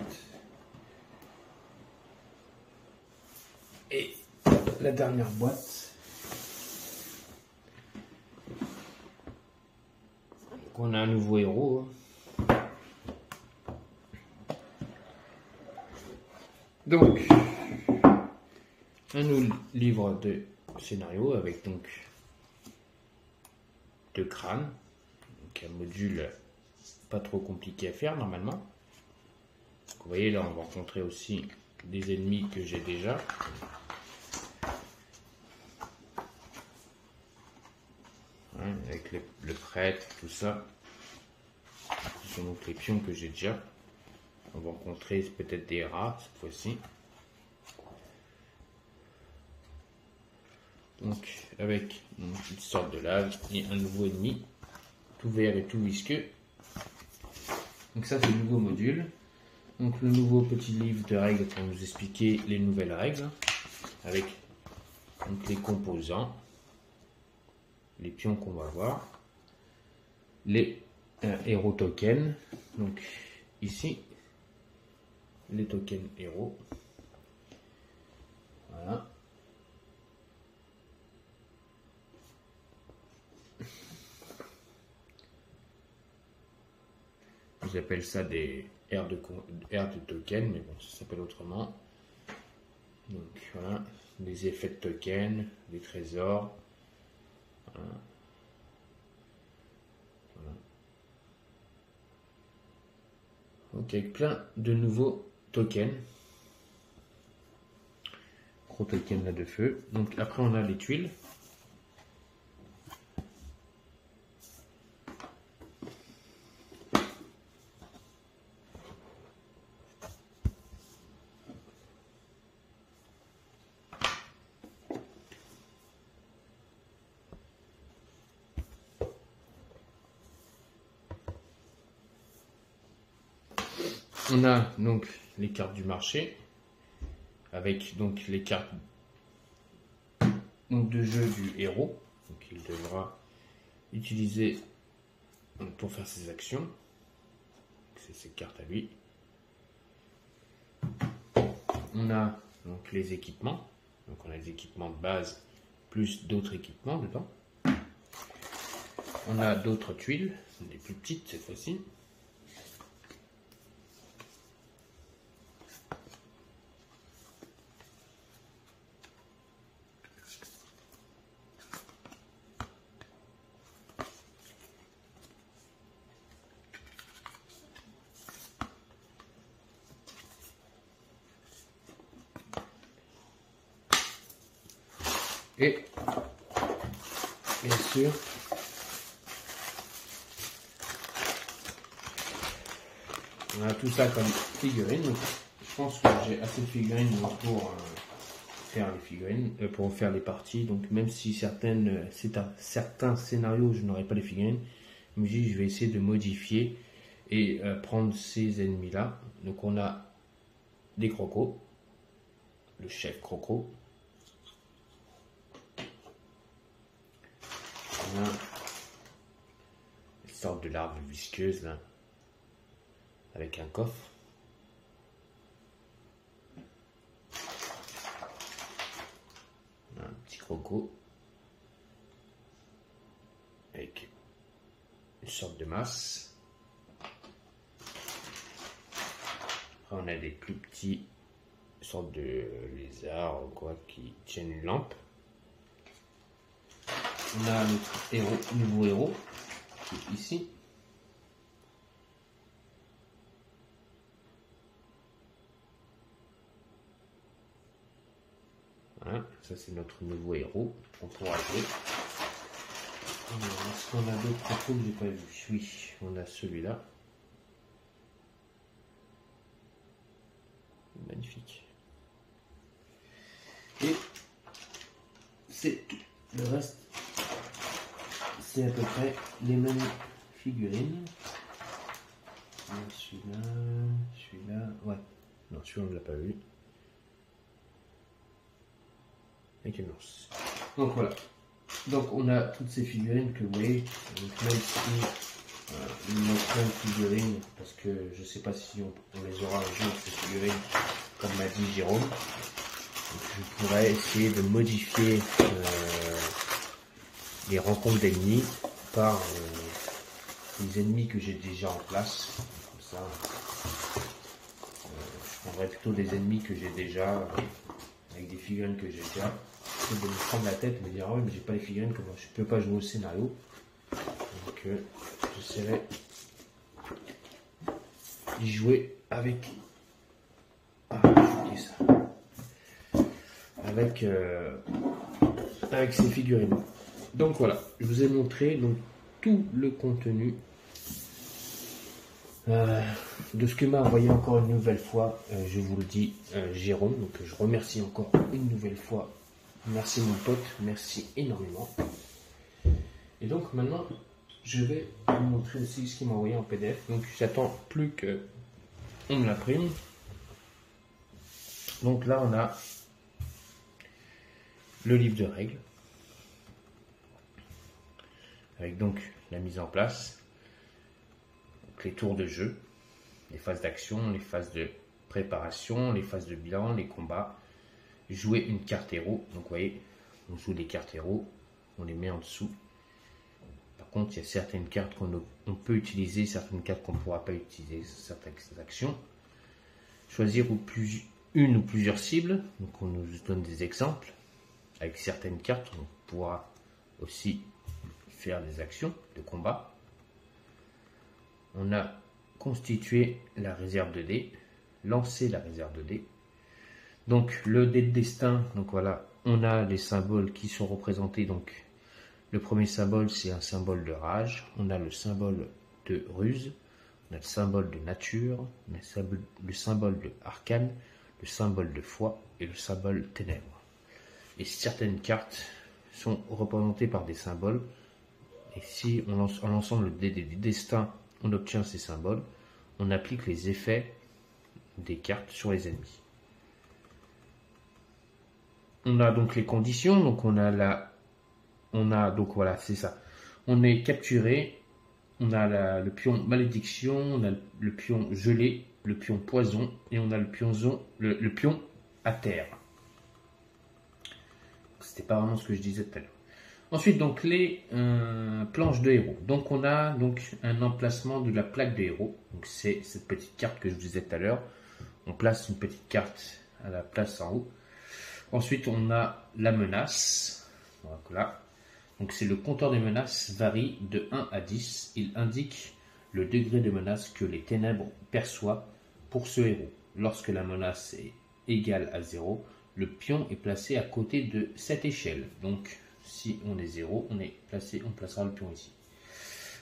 Et la dernière boîte. Donc on a un nouveau héros. Donc un nouveau livre de scénario avec donc 2 crânes. Donc un module pas trop compliqué à faire normalement. Donc, vous voyez là on va rencontrer aussi des ennemis que j'ai déjà. Hein, avec le prêtre, tout ça. Ce sont donc les pions que j'ai déjà. On va rencontrer peut-être des rats cette fois-ci. Donc avec une petite sorte de lave et un nouveau ennemi. Tout vert et tout visqueux. Donc ça c'est le nouveau module. Donc le nouveau petit livre de règles pour nous expliquer les nouvelles règles. Avec donc, les composants. Les pions qu'on va voir. Les héros tokens. Donc ici. Les tokens héros. Voilà. ils appellent ça des aires de token, mais bon, ça s'appelle autrement. Donc voilà, des effets de token, des trésors. Voilà. Voilà. Donc avec plein de nouveaux tokens. Gros token là de feu. Donc après on a les tuiles. On a donc les cartes du marché avec donc les cartes donc, de jeu du héros. Donc il devra utiliser pour faire ses actions. C'est ses cartes à lui. On a donc les équipements. Donc on a les équipements de base plus d'autres équipements dedans. On a d'autres tuiles, des plus petites cette fois-ci. Et bien sûr, on a tout ça comme figurines. Donc, je pense que j'ai assez de figurines pour faire les figurines, pour faire les parties. Donc même si certains scénarios, je n'aurai pas les figurines, mais je vais essayer de modifier et prendre ces ennemis-là. Donc on a des crocos, le chef croco. On a une sorte de larve visqueuse là, avec un coffre. On a un petit croco avec une sorte de masse. Après on a des plus petits sortes de lézards ou quoi qui tiennent une lampe. On a notre nouveau héros qui est ici. Voilà, ça c'est notre nouveau héros qu'on pourra jouer. Est-ce qu'on a d'autres infos que j'ai pas vu? Oui, on a celui-là. Magnifique. Et c'est tout. Le reste, c'est à peu près les mêmes figurines. Celui-là, ouais. Non, celui-là on ne l'a pas vu. Avec une lance. Donc voilà. Donc on a toutes ces figurines que vous voyez. Donc même si il manque plein de figurines, parce que je ne sais pas si on les aura un jour ces figurines, comme m'a dit Jérôme. Donc, je pourrais essayer de modifier les rencontres d'ennemis par les ennemis que j'ai déjà en place. Comme ça, je prendrais plutôt des ennemis que j'ai déjà, avec des figurines que j'ai déjà. De me prendre la tête et me dire oh, mais j'ai pas les figurines, comment je peux pas jouer au scénario. Donc j'essaierai d'y jouer avec avec ces figurines. Donc voilà, je vous ai montré donc tout le contenu de ce que m'a envoyé encore une nouvelle fois, je vous le dis, Jérôme. Donc je remercie encore une nouvelle fois. Merci mon pote, merci énormément. Et donc maintenant, je vais vous montrer aussi ce qu'il m'a envoyé en PDF. Donc j'attends plus que on me l'imprime. Donc là on a le livre de règles. Avec donc la mise en place. Donc, les tours de jeu, les phases d'action, les phases de préparation, les phases de bilan, les combats. Jouer une carte héros, donc vous voyez, on joue des cartes héros, on les met en dessous, contre, il y a certaines cartes qu'on peut utiliser, certaines cartes qu'on ne pourra pas utiliser, certaines actions. Choisir une ou plusieurs cibles. Donc on nous donne des exemples. Avec certaines cartes, on pourra aussi faire des actions de combat. On a constitué la réserve de dés, lancer la réserve de dés. Donc le dé de destin, donc voilà, on a les symboles qui sont représentés. Donc le premier symbole, c'est un symbole de rage. On a le symbole de ruse, on a le symbole de nature, on a le symbole de arcane, le symbole de foi et le symbole ténèbres. Et certaines cartes sont représentées par des symboles. Et si on lance, en lançant le dé des destins, on obtient ces symboles, on applique les effets des cartes sur les ennemis. On a donc les conditions, donc donc voilà, c'est ça. On est capturé, on a le pion malédiction, on a le pion gelé, le pion poison et on a le pion à terre. C'était pas vraiment ce que je disais tout à l'heure. Ensuite, donc les planches de héros. Donc on a donc un emplacement de la plaque de héros. Donc c'est cette petite carte que je vous disais tout à l'heure. On place une petite carte à la place en haut. Ensuite, on a la menace. Voilà. Donc c'est le compteur des menaces varie de 1 à 10. Il indique le degré de menace que les ténèbres perçoivent pour ce héros. Lorsque la menace est égale à 0, le pion est placé à côté de cette échelle. Donc si on est 0, on placera le pion ici.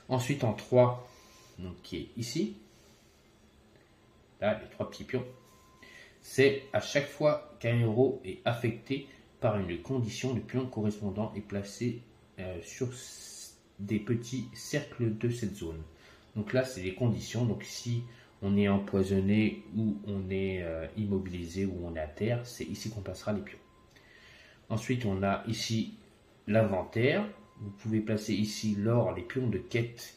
Ensuite en 3, donc qui est ici, là les 3 petits pions, c'est à chaque fois qu'un héros est affecté par une condition, le pion correspondant est placé sur des petits cercles de cette zone. Donc là c'est les conditions, donc si on est empoisonné ou on est immobilisé ou on est à terre, c'est ici qu'on placera les pions. Ensuite on a ici l'inventaire, vous pouvez placer ici l'or, les pions de quête,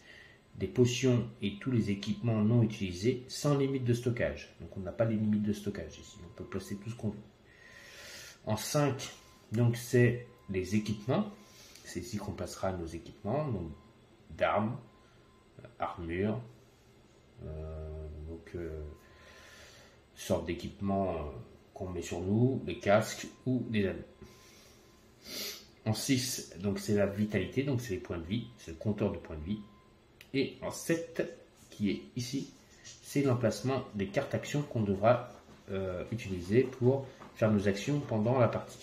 des potions et tous les équipements non utilisés sans limite de stockage. Donc on n'a pas les limites de stockage ici, on peut placer tout ce qu'on veut. En 5, donc c'est les équipements, c'est ici qu'on placera nos équipements, donc d'armes, armure, sorte d'équipement qu'on met sur nous, les casques ou les anneaux. En 6, donc c'est la vitalité, donc c'est les points de vie, c'est le compteur de points de vie. Et en 7, qui est ici, c'est l'emplacement des cartes actions qu'on devra utiliser pour faire nos actions pendant la partie.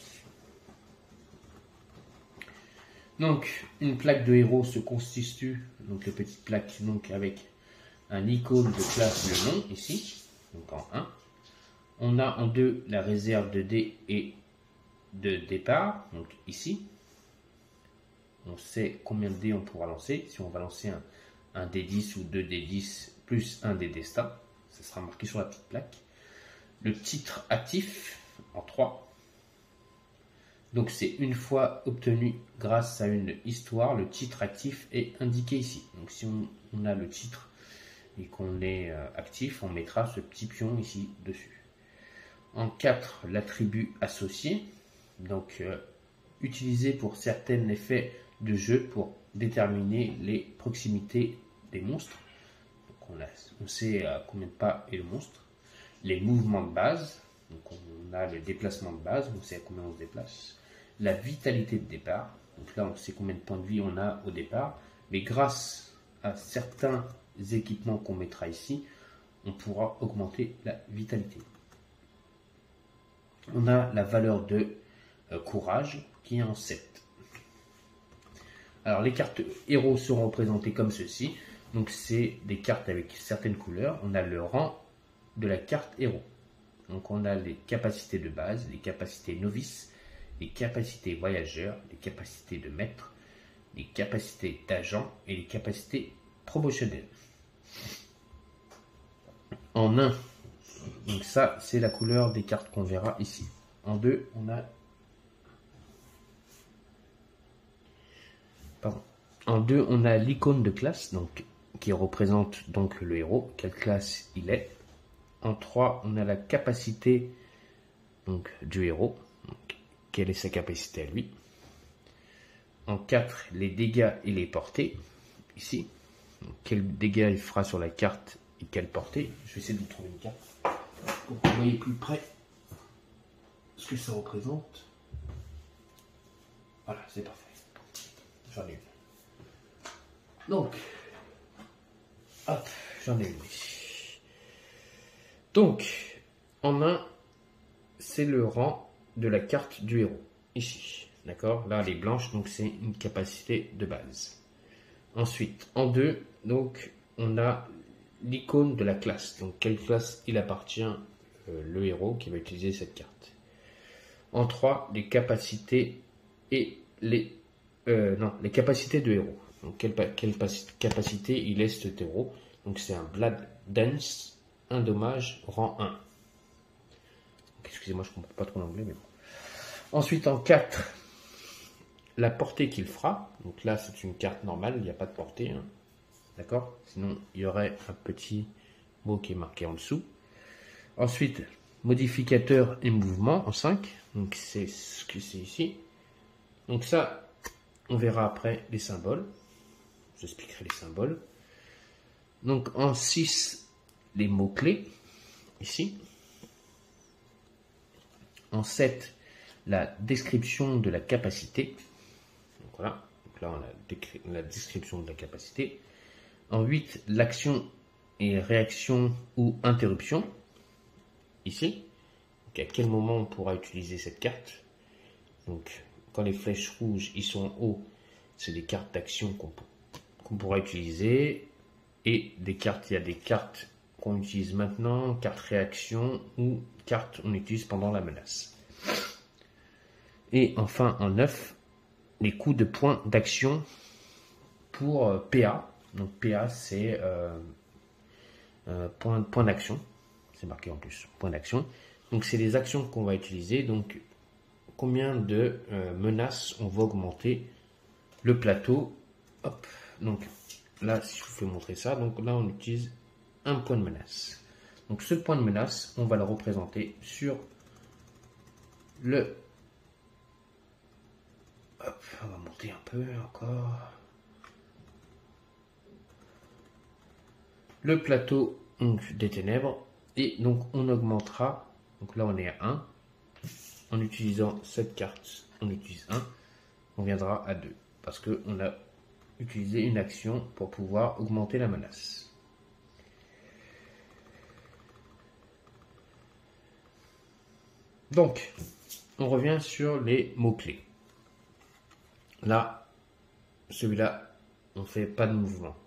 Donc, une plaque de héros se constitue, donc les petites plaques, donc avec un icône de classe le nom ici, donc en 1. On a en 2 la réserve de dés et de départ, donc ici. On sait combien de dés on pourra lancer. Si on va lancer un D10 ou 2 D10 plus un des destins, ça sera marqué sur la petite plaque. Le titre actif en 3. Donc c'est une fois obtenu grâce à une histoire, le titre actif est indiqué ici. Donc si on a le titre et qu'on est actif, on mettra ce petit pion ici dessus. En 4, l'attribut associé, donc utilisé pour certains effets de jeu pour déterminer les proximités des monstres. Donc on sait à combien de pas est le monstre. Les mouvements de base, donc on a le déplacement de base, on sait à combien on se déplace. La vitalité de départ, donc là on sait combien de points de vie on a au départ, mais grâce à certains équipements qu'on mettra ici, on pourra augmenter la vitalité. On a la valeur de courage qui est en 7. Alors les cartes héros seront représentées comme ceci. Donc c'est des cartes avec certaines couleurs. On a le rang de la carte héros. Donc on a les capacités de base, les capacités novices, les capacités voyageurs, les capacités de maître, les capacités d'agent et les capacités promotionnelles. En 1, donc ça c'est la couleur des cartes qu'on verra ici. En 2, on a l'icône de classe, donc qui représente donc le héros, quelle classe il est. En 3, on a la capacité donc du héros, donc, quelle est sa capacité à lui. En 4, les dégâts et les portées. ici. Donc, quel dégât il fera sur la carte et quelle portée. Je vais essayer de vous trouver une carte pour que vous voyez plus près ce que ça représente. Voilà, c'est parfait. J'en ai une. Donc, hop, j'en ai une ici. Donc, en main, c'est le rang de la carte du héros. Ici, d'accord? Là, elle est blanche, donc c'est une capacité de base. Ensuite, en 2, donc, on a l'icône de la classe. Donc, quelle classe il appartient, le héros qui va utiliser cette carte. En 3, les capacités et les capacités de héros. Donc, quelle capacité il est cet héros. Donc, c'est un Blood Dance, un dommage, rang 1. Excusez-moi, je ne comprends pas trop l'anglais, mais bon. Ensuite, en 4, la portée qu'il fera. Donc là, c'est une carte normale, il n'y a pas de portée. Hein. D'accord? Sinon, il y aurait un petit mot qui est marqué en dessous. Ensuite, modificateur et mouvement en 5. Donc, c'est ce que c'est ici. Donc ça, on verra après les symboles. J'expliquerai les symboles. Donc, en 6, les mots-clés. Ici. En 7, la description de la capacité. Donc voilà, donc là on a la description de la capacité. En 8, l'action et réaction ou interruption. Ici, donc à quel moment on pourra utiliser cette carte. Donc quand les flèches rouges ils sont en haut, c'est des cartes d'action qu'on pourra utiliser. Et des cartes, il y a des cartes qu'on utilise maintenant, cartes réaction ou cartes on utilise pendant la menace. Et enfin en 9, les coups de points d'action pour PA. Donc PA c'est point d'action, c'est marqué en plus, point d'action. Donc c'est les actions qu'on va utiliser. Donc combien de menaces on va augmenter le plateau. Hop, donc là si je vous fais montrer ça, donc là on utilise un point de menace. Donc ce point de menace, on va le représenter sur le... Hop, on va monter un peu encore. Le plateau donc, des ténèbres. Et donc on augmentera, donc là on est à 1. En utilisant cette carte, on utilise 1. On viendra à 2. Parce qu'on a utilisé une action pour pouvoir augmenter la menace. Donc, on revient sur les mots-clés. Là, celui-là, on ne fait pas de mouvement.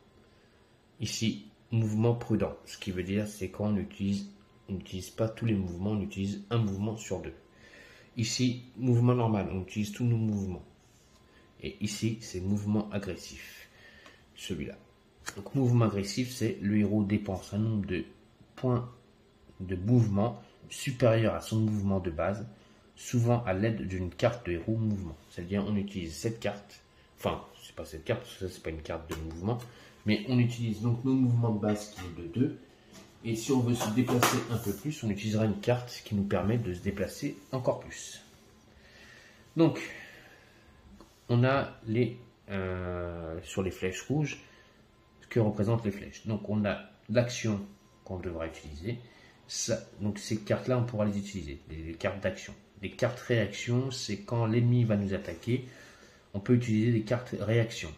Ici, mouvement prudent. Ce qui veut dire, c'est quand on n'utilise pas tous les mouvements, on utilise un mouvement sur 2. Ici, mouvement normal, on utilise tous nos mouvements. Et ici, c'est mouvement agressif. Celui-là. Donc, mouvement agressif, c'est le héros dépense un nombre de points de mouvement supérieur à son mouvement de base, souvent à l'aide d'une carte de héros mouvement. C'est-à-dire on utilise cette carte, enfin c'est pas cette carte, parce que ça c'est pas une carte de mouvement, mais on utilise donc nos mouvements de base qui est de 2, et si on veut se déplacer un peu plus, on utilisera une carte qui nous permet de se déplacer encore plus. Donc on a les sur les flèches rouges, ce que représentent les flèches. Donc on a l'action qu'on devra utiliser. Ça, donc ces cartes-là, on pourra les utiliser, les cartes d'action. Les cartes réaction, c'est quand l'ennemi va nous attaquer, on peut utiliser des cartes réaction.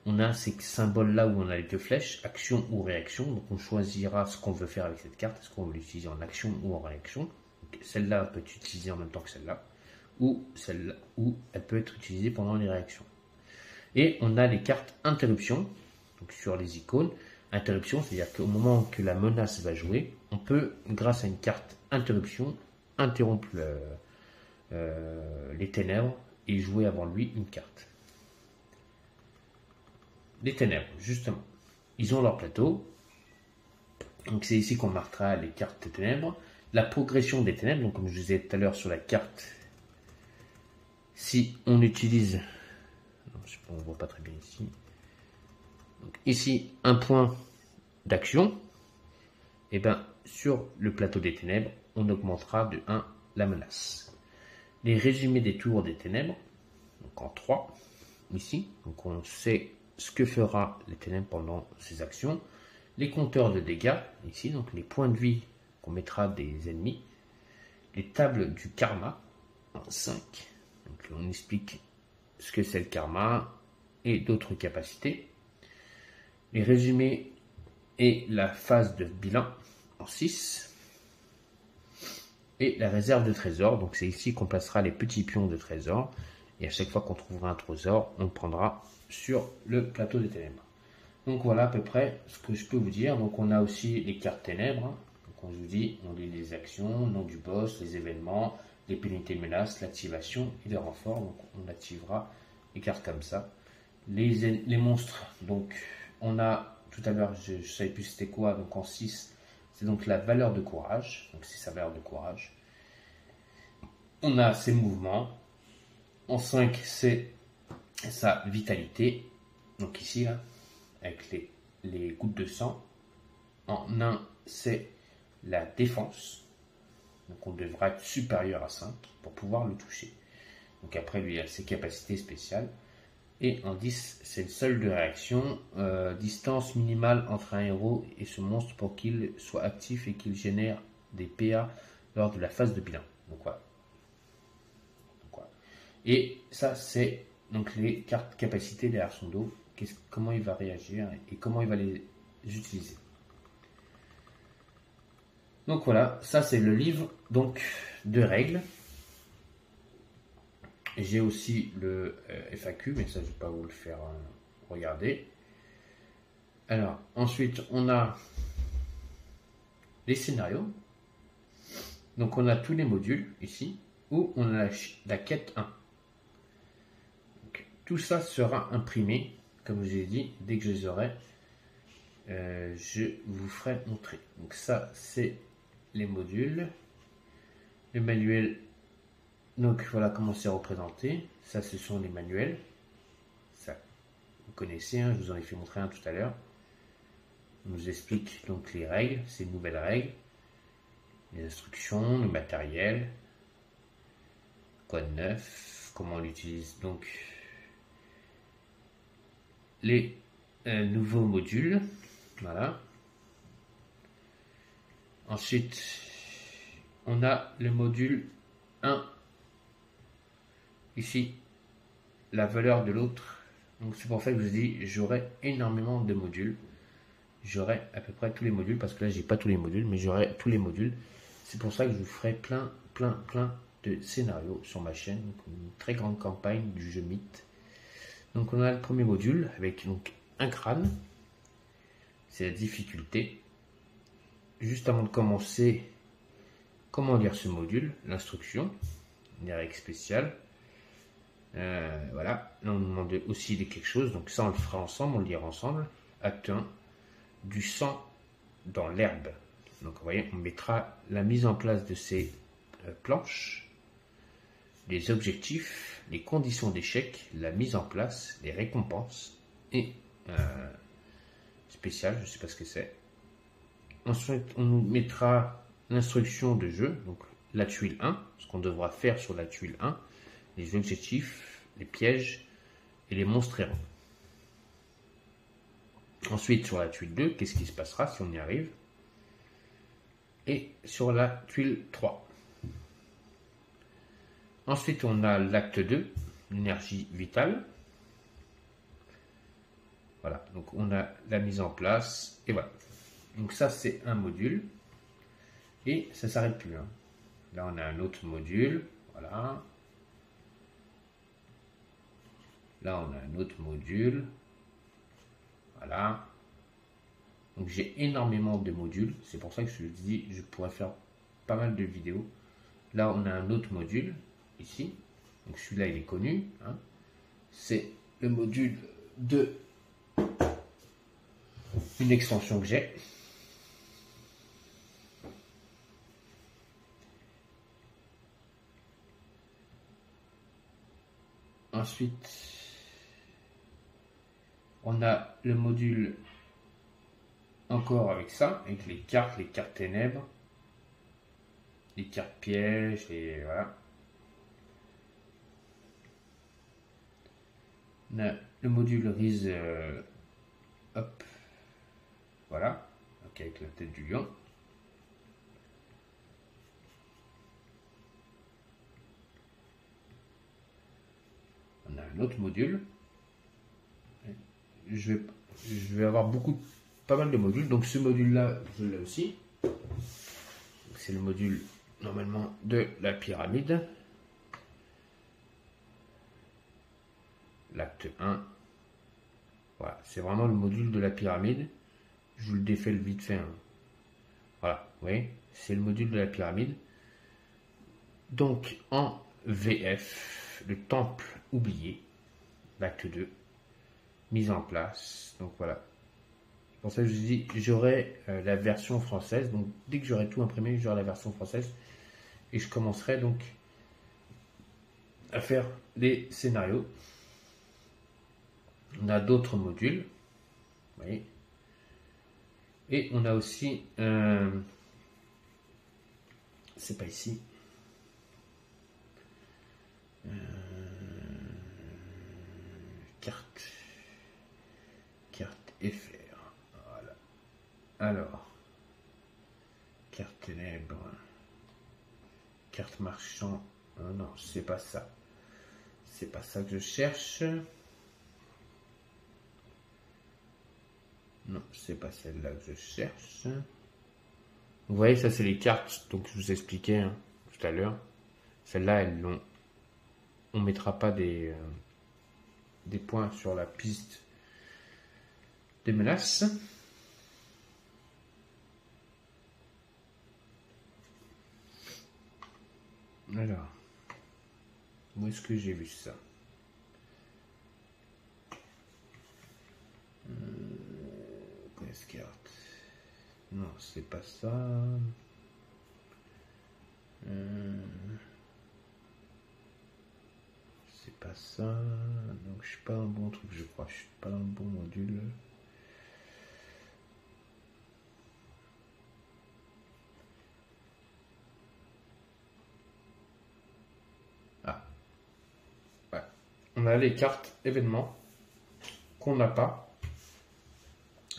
On a ces symboles-là où on a les deux flèches, action ou réaction. Donc on choisira ce qu'on veut faire avec cette carte. Est-ce qu'on veut l'utiliser en action ou en réaction? Celle-là peut être utilisée en même temps que celle-là. Ou celle-là, ou elle peut être utilisée pendant les réactions. Et on a les cartes interruption, donc sur les icônes. Interruption, c'est-à-dire qu'au moment que la menace va jouer, on peut, grâce à une carte interruption, interrompre les ténèbres et jouer avant lui une carte. Les ténèbres, justement, ils ont leur plateau. Donc c'est ici qu'on marquera les cartes des ténèbres. La progression des ténèbres, donc comme je vous disais tout à l'heure sur la carte, si on utilise, non, on ne voit pas très bien ici. Donc ici, un point d'action, et bien sur le plateau des ténèbres, on augmentera de 1 la menace. Les résumés des tours des ténèbres, donc en 3, ici, donc on sait ce que fera les ténèbres pendant ses actions, les compteurs de dégâts, ici, donc les points de vie qu'on mettra des ennemis, les tables du karma, en 5. Donc on explique ce que c'est le karma et d'autres capacités. Les résumés et la phase de bilan, en 6. Et la réserve de trésor, donc c'est ici qu'on placera les petits pions de trésor. Et à chaque fois qu'on trouvera un trésor, on le prendra sur le plateau des ténèbres. Donc voilà à peu près ce que je peux vous dire. Donc on a aussi les cartes ténèbres. Donc on vous dit, on lit les actions, nom du boss, les événements, les pénalités menaces, l'activation et les renforts. Donc on activera les cartes comme ça. Les monstres, donc on a tout à l'heure, je ne savais plus c'était quoi, donc en 6, c'est donc la valeur de courage. Donc c'est sa valeur de courage. On a ses mouvements. En 5, c'est sa vitalité. Donc ici, là, avec les gouttes de sang. En 1, c'est la défense. Donc on devra être supérieur à 5 pour pouvoir le toucher. Donc après, lui, il a ses capacités spéciales. Et en 10, c'est le solde de réaction. Distance minimale entre un héros et ce monstre pour qu'il soit actif et qu'il génère des PA lors de la phase de bilan. Donc voilà. Et ça, c'est donc les cartes capacités derrière son dos. Comment il va réagir et comment il va les utiliser. Donc voilà, ça c'est le livre donc de règles. J'ai aussi le FAQ, mais ça je ne vais pas vous le faire regarder. Alors ensuite on a les scénarios. Donc on a tous les modules ici, où on a la quête 1. Donc, tout ça sera imprimé, comme je l'ai dit, dès que je les aurai, je vous ferai montrer. Donc ça c'est les modules, le manuel. Donc voilà comment c'est représenté. Ça ce sont les manuels. Ça vous connaissez, hein, je vous en ai fait montrer un tout à l'heure. On nous explique donc les règles, ces nouvelles règles, les instructions, le matériel, code 9, comment on l'utilise, donc les nouveaux modules. Voilà. Ensuite, on a le module 1. Ici, la valeur de l'autre. Donc c'est pour ça que je vous dis, j'aurai énormément de modules. J'aurai à peu près tous les modules, parce que là, j'ai pas tous les modules, mais j'aurai tous les modules. C'est pour ça que je vous ferai plein de scénarios sur ma chaîne. Donc, une très grande campagne du jeu Mythe. Donc on a le premier module avec donc un crâne. C'est la difficulté. Juste avant de commencer, comment lire ce module, l'instruction, les règles spéciales. Voilà, là on nous demande aussi de quelque chose, donc ça on le fera ensemble, on le lira ensemble. Acte 1, du sang dans l'herbe. Donc vous voyez, on mettra la mise en place de ces planches, les objectifs, les conditions d'échec, la mise en place, les récompenses et spécial, je ne sais pas ce que c'est. Ensuite, on nous mettra l'instruction de jeu, donc la tuile 1, ce qu'on devra faire sur la tuile 1, les objectifs, les pièges et les monstres errants. Ensuite, sur la tuile 2, qu'est-ce qui se passera si on y arrive? Et sur la tuile 3. Ensuite, on a l'acte 2, l'énergie vitale. Voilà, donc on a la mise en place, et voilà. Donc ça, c'est un module, et ça ne s'arrête plus. Hein. Là, on a un autre module, voilà. Là, on a un autre module, voilà. Donc j'ai énormément de modules, c'est pour ça que je dis, je pourrais faire pas mal de vidéos. Là, on a un autre module, ici. Donc celui-là, il est connu. Hein. C'est le module de une extension que j'ai. Ensuite, on a le module encore avec ça, avec les cartes ténèbres, les cartes pièges, et voilà. On a le module Rise, hop, voilà, donc avec la tête du lion. On a un autre module. Je vais avoir pas mal de modules. Donc ce module-là, je l'ai aussi. C'est le module normalement de la pyramide. L'acte 1. Voilà, c'est vraiment le module de la pyramide. Je vous le défais vite fait. Hein. Voilà, vous voyez, c'est le module de la pyramide. Donc en VF, le temple oublié, l'acte 2, mise en place. Donc voilà. Pour ça, je vous dis, j'aurai la version française. Donc dès que j'aurai tout imprimé, j'aurai la version française. Et je commencerai donc à faire les scénarios. On a d'autres modules. Vous voyez. Et on a aussi, c'est pas ici, carte FR. Voilà. Alors, carte ténèbres, carte marchand. Oh non, c'est pas ça. C'est pas ça que je cherche. Non, c'est pas celle-là que je cherche. Vous voyez, ça c'est les cartes. Donc je vous expliquais hein, tout à l'heure. Celles-là, on mettra pas des points sur la piste des menaces. Alors, où est-ce que j'ai vu ça? Carte. Non, c'est pas ça. C'est pas ça. Donc je suis pas dans le bon truc, je crois. Je suis pas dans le bon module. Ah. Ouais. On a les cartes événements qu'on n'a pas.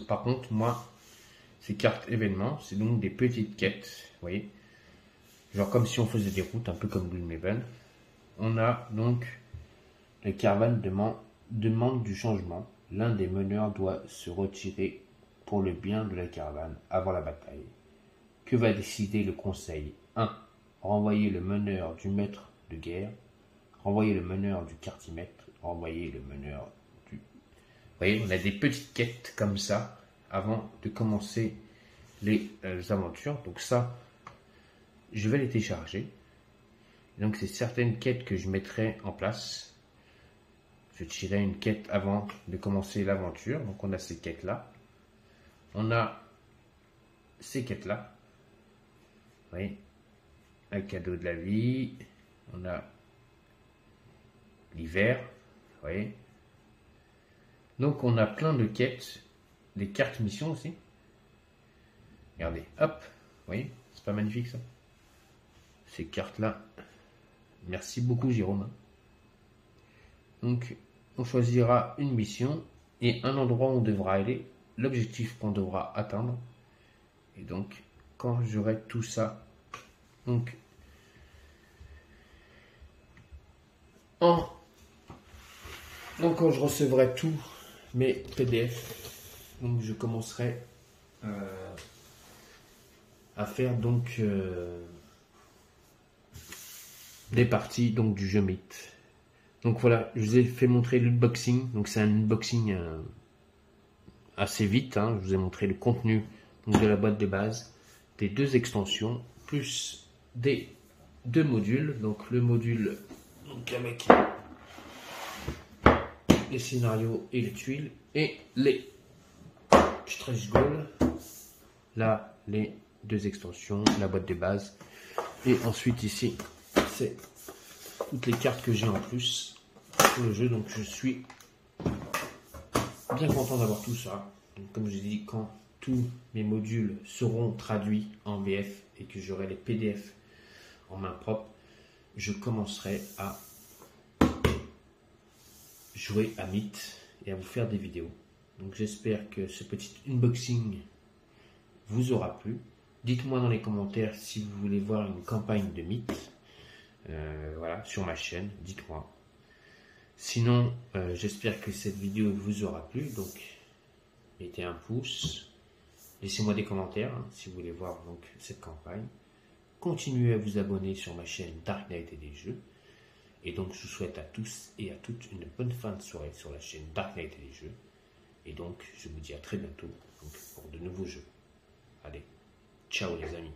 Par contre, moi, ces cartes événements, c'est donc des petites quêtes, vous voyez, genre comme si on faisait des routes, un peu comme Gloomhaven. On a donc les caravanes demande du changement. L'un des meneurs doit se retirer pour le bien de la caravane avant la bataille. Que va décider le conseil? 1. Renvoyer le meneur du maître de guerre. Renvoyer le meneur du quartier-maître. Renvoyer le meneur du... Vous voyez, on a des petites quêtes comme ça avant de commencer les aventures. Donc ça, je vais les télécharger. Donc c'est certaines quêtes que je mettrai en place. Je tirerai une quête avant de commencer l'aventure. Donc on a ces quêtes-là. On a ces quêtes-là. Vous voyez, un cadeau de la vie. On a l'hiver. Vous voyez. Donc on a plein de quêtes. Des cartes missions aussi. Regardez, hop. Vous voyez, c'est pas magnifique ça? Ces cartes-là. Merci beaucoup Jérôme. Donc on choisira une mission et un endroit où on devra aller, l'objectif qu'on devra atteindre. Et donc quand j'aurai tout ça, donc quand je recevrai tous mes PDF, donc je commencerai à faire donc des parties donc du jeu Myth. Donc voilà, je vous ai fait montrer l'unboxing. Donc c'est un unboxing assez vite. Hein. Je vous ai montré le contenu donc, de la boîte de base, des deux extensions, plus des deux modules. Donc le module donc, avec les scénarios et les tuiles et les stretch goals. Là, les deux extensions, la boîte de base. Et ensuite ici, c'est toutes les cartes que j'ai en plus pour le jeu. Donc je suis bien content d'avoir tout ça. Donc, comme je dis, quand tous mes modules seront traduits en VF et que j'aurai les PDF en main propre, je commencerai à jouer à Myth et à vous faire des vidéos. Donc j'espère que ce petit unboxing vous aura plu. Dites-moi dans les commentaires si vous voulez voir une campagne de mythes. Voilà, sur ma chaîne, dites-moi. Sinon, j'espère que cette vidéo vous aura plu. Donc, mettez un pouce. Laissez-moi des commentaires hein, si vous voulez voir donc, cette campagne. Continuez à vous abonner sur ma chaîne Dark Knight et des jeux. Et donc, je vous souhaite à tous et à toutes une bonne fin de soirée sur la chaîne Dark Knight et des jeux. Et donc, je vous dis à très bientôt donc, pour de nouveaux jeux. Allez, ciao les amis.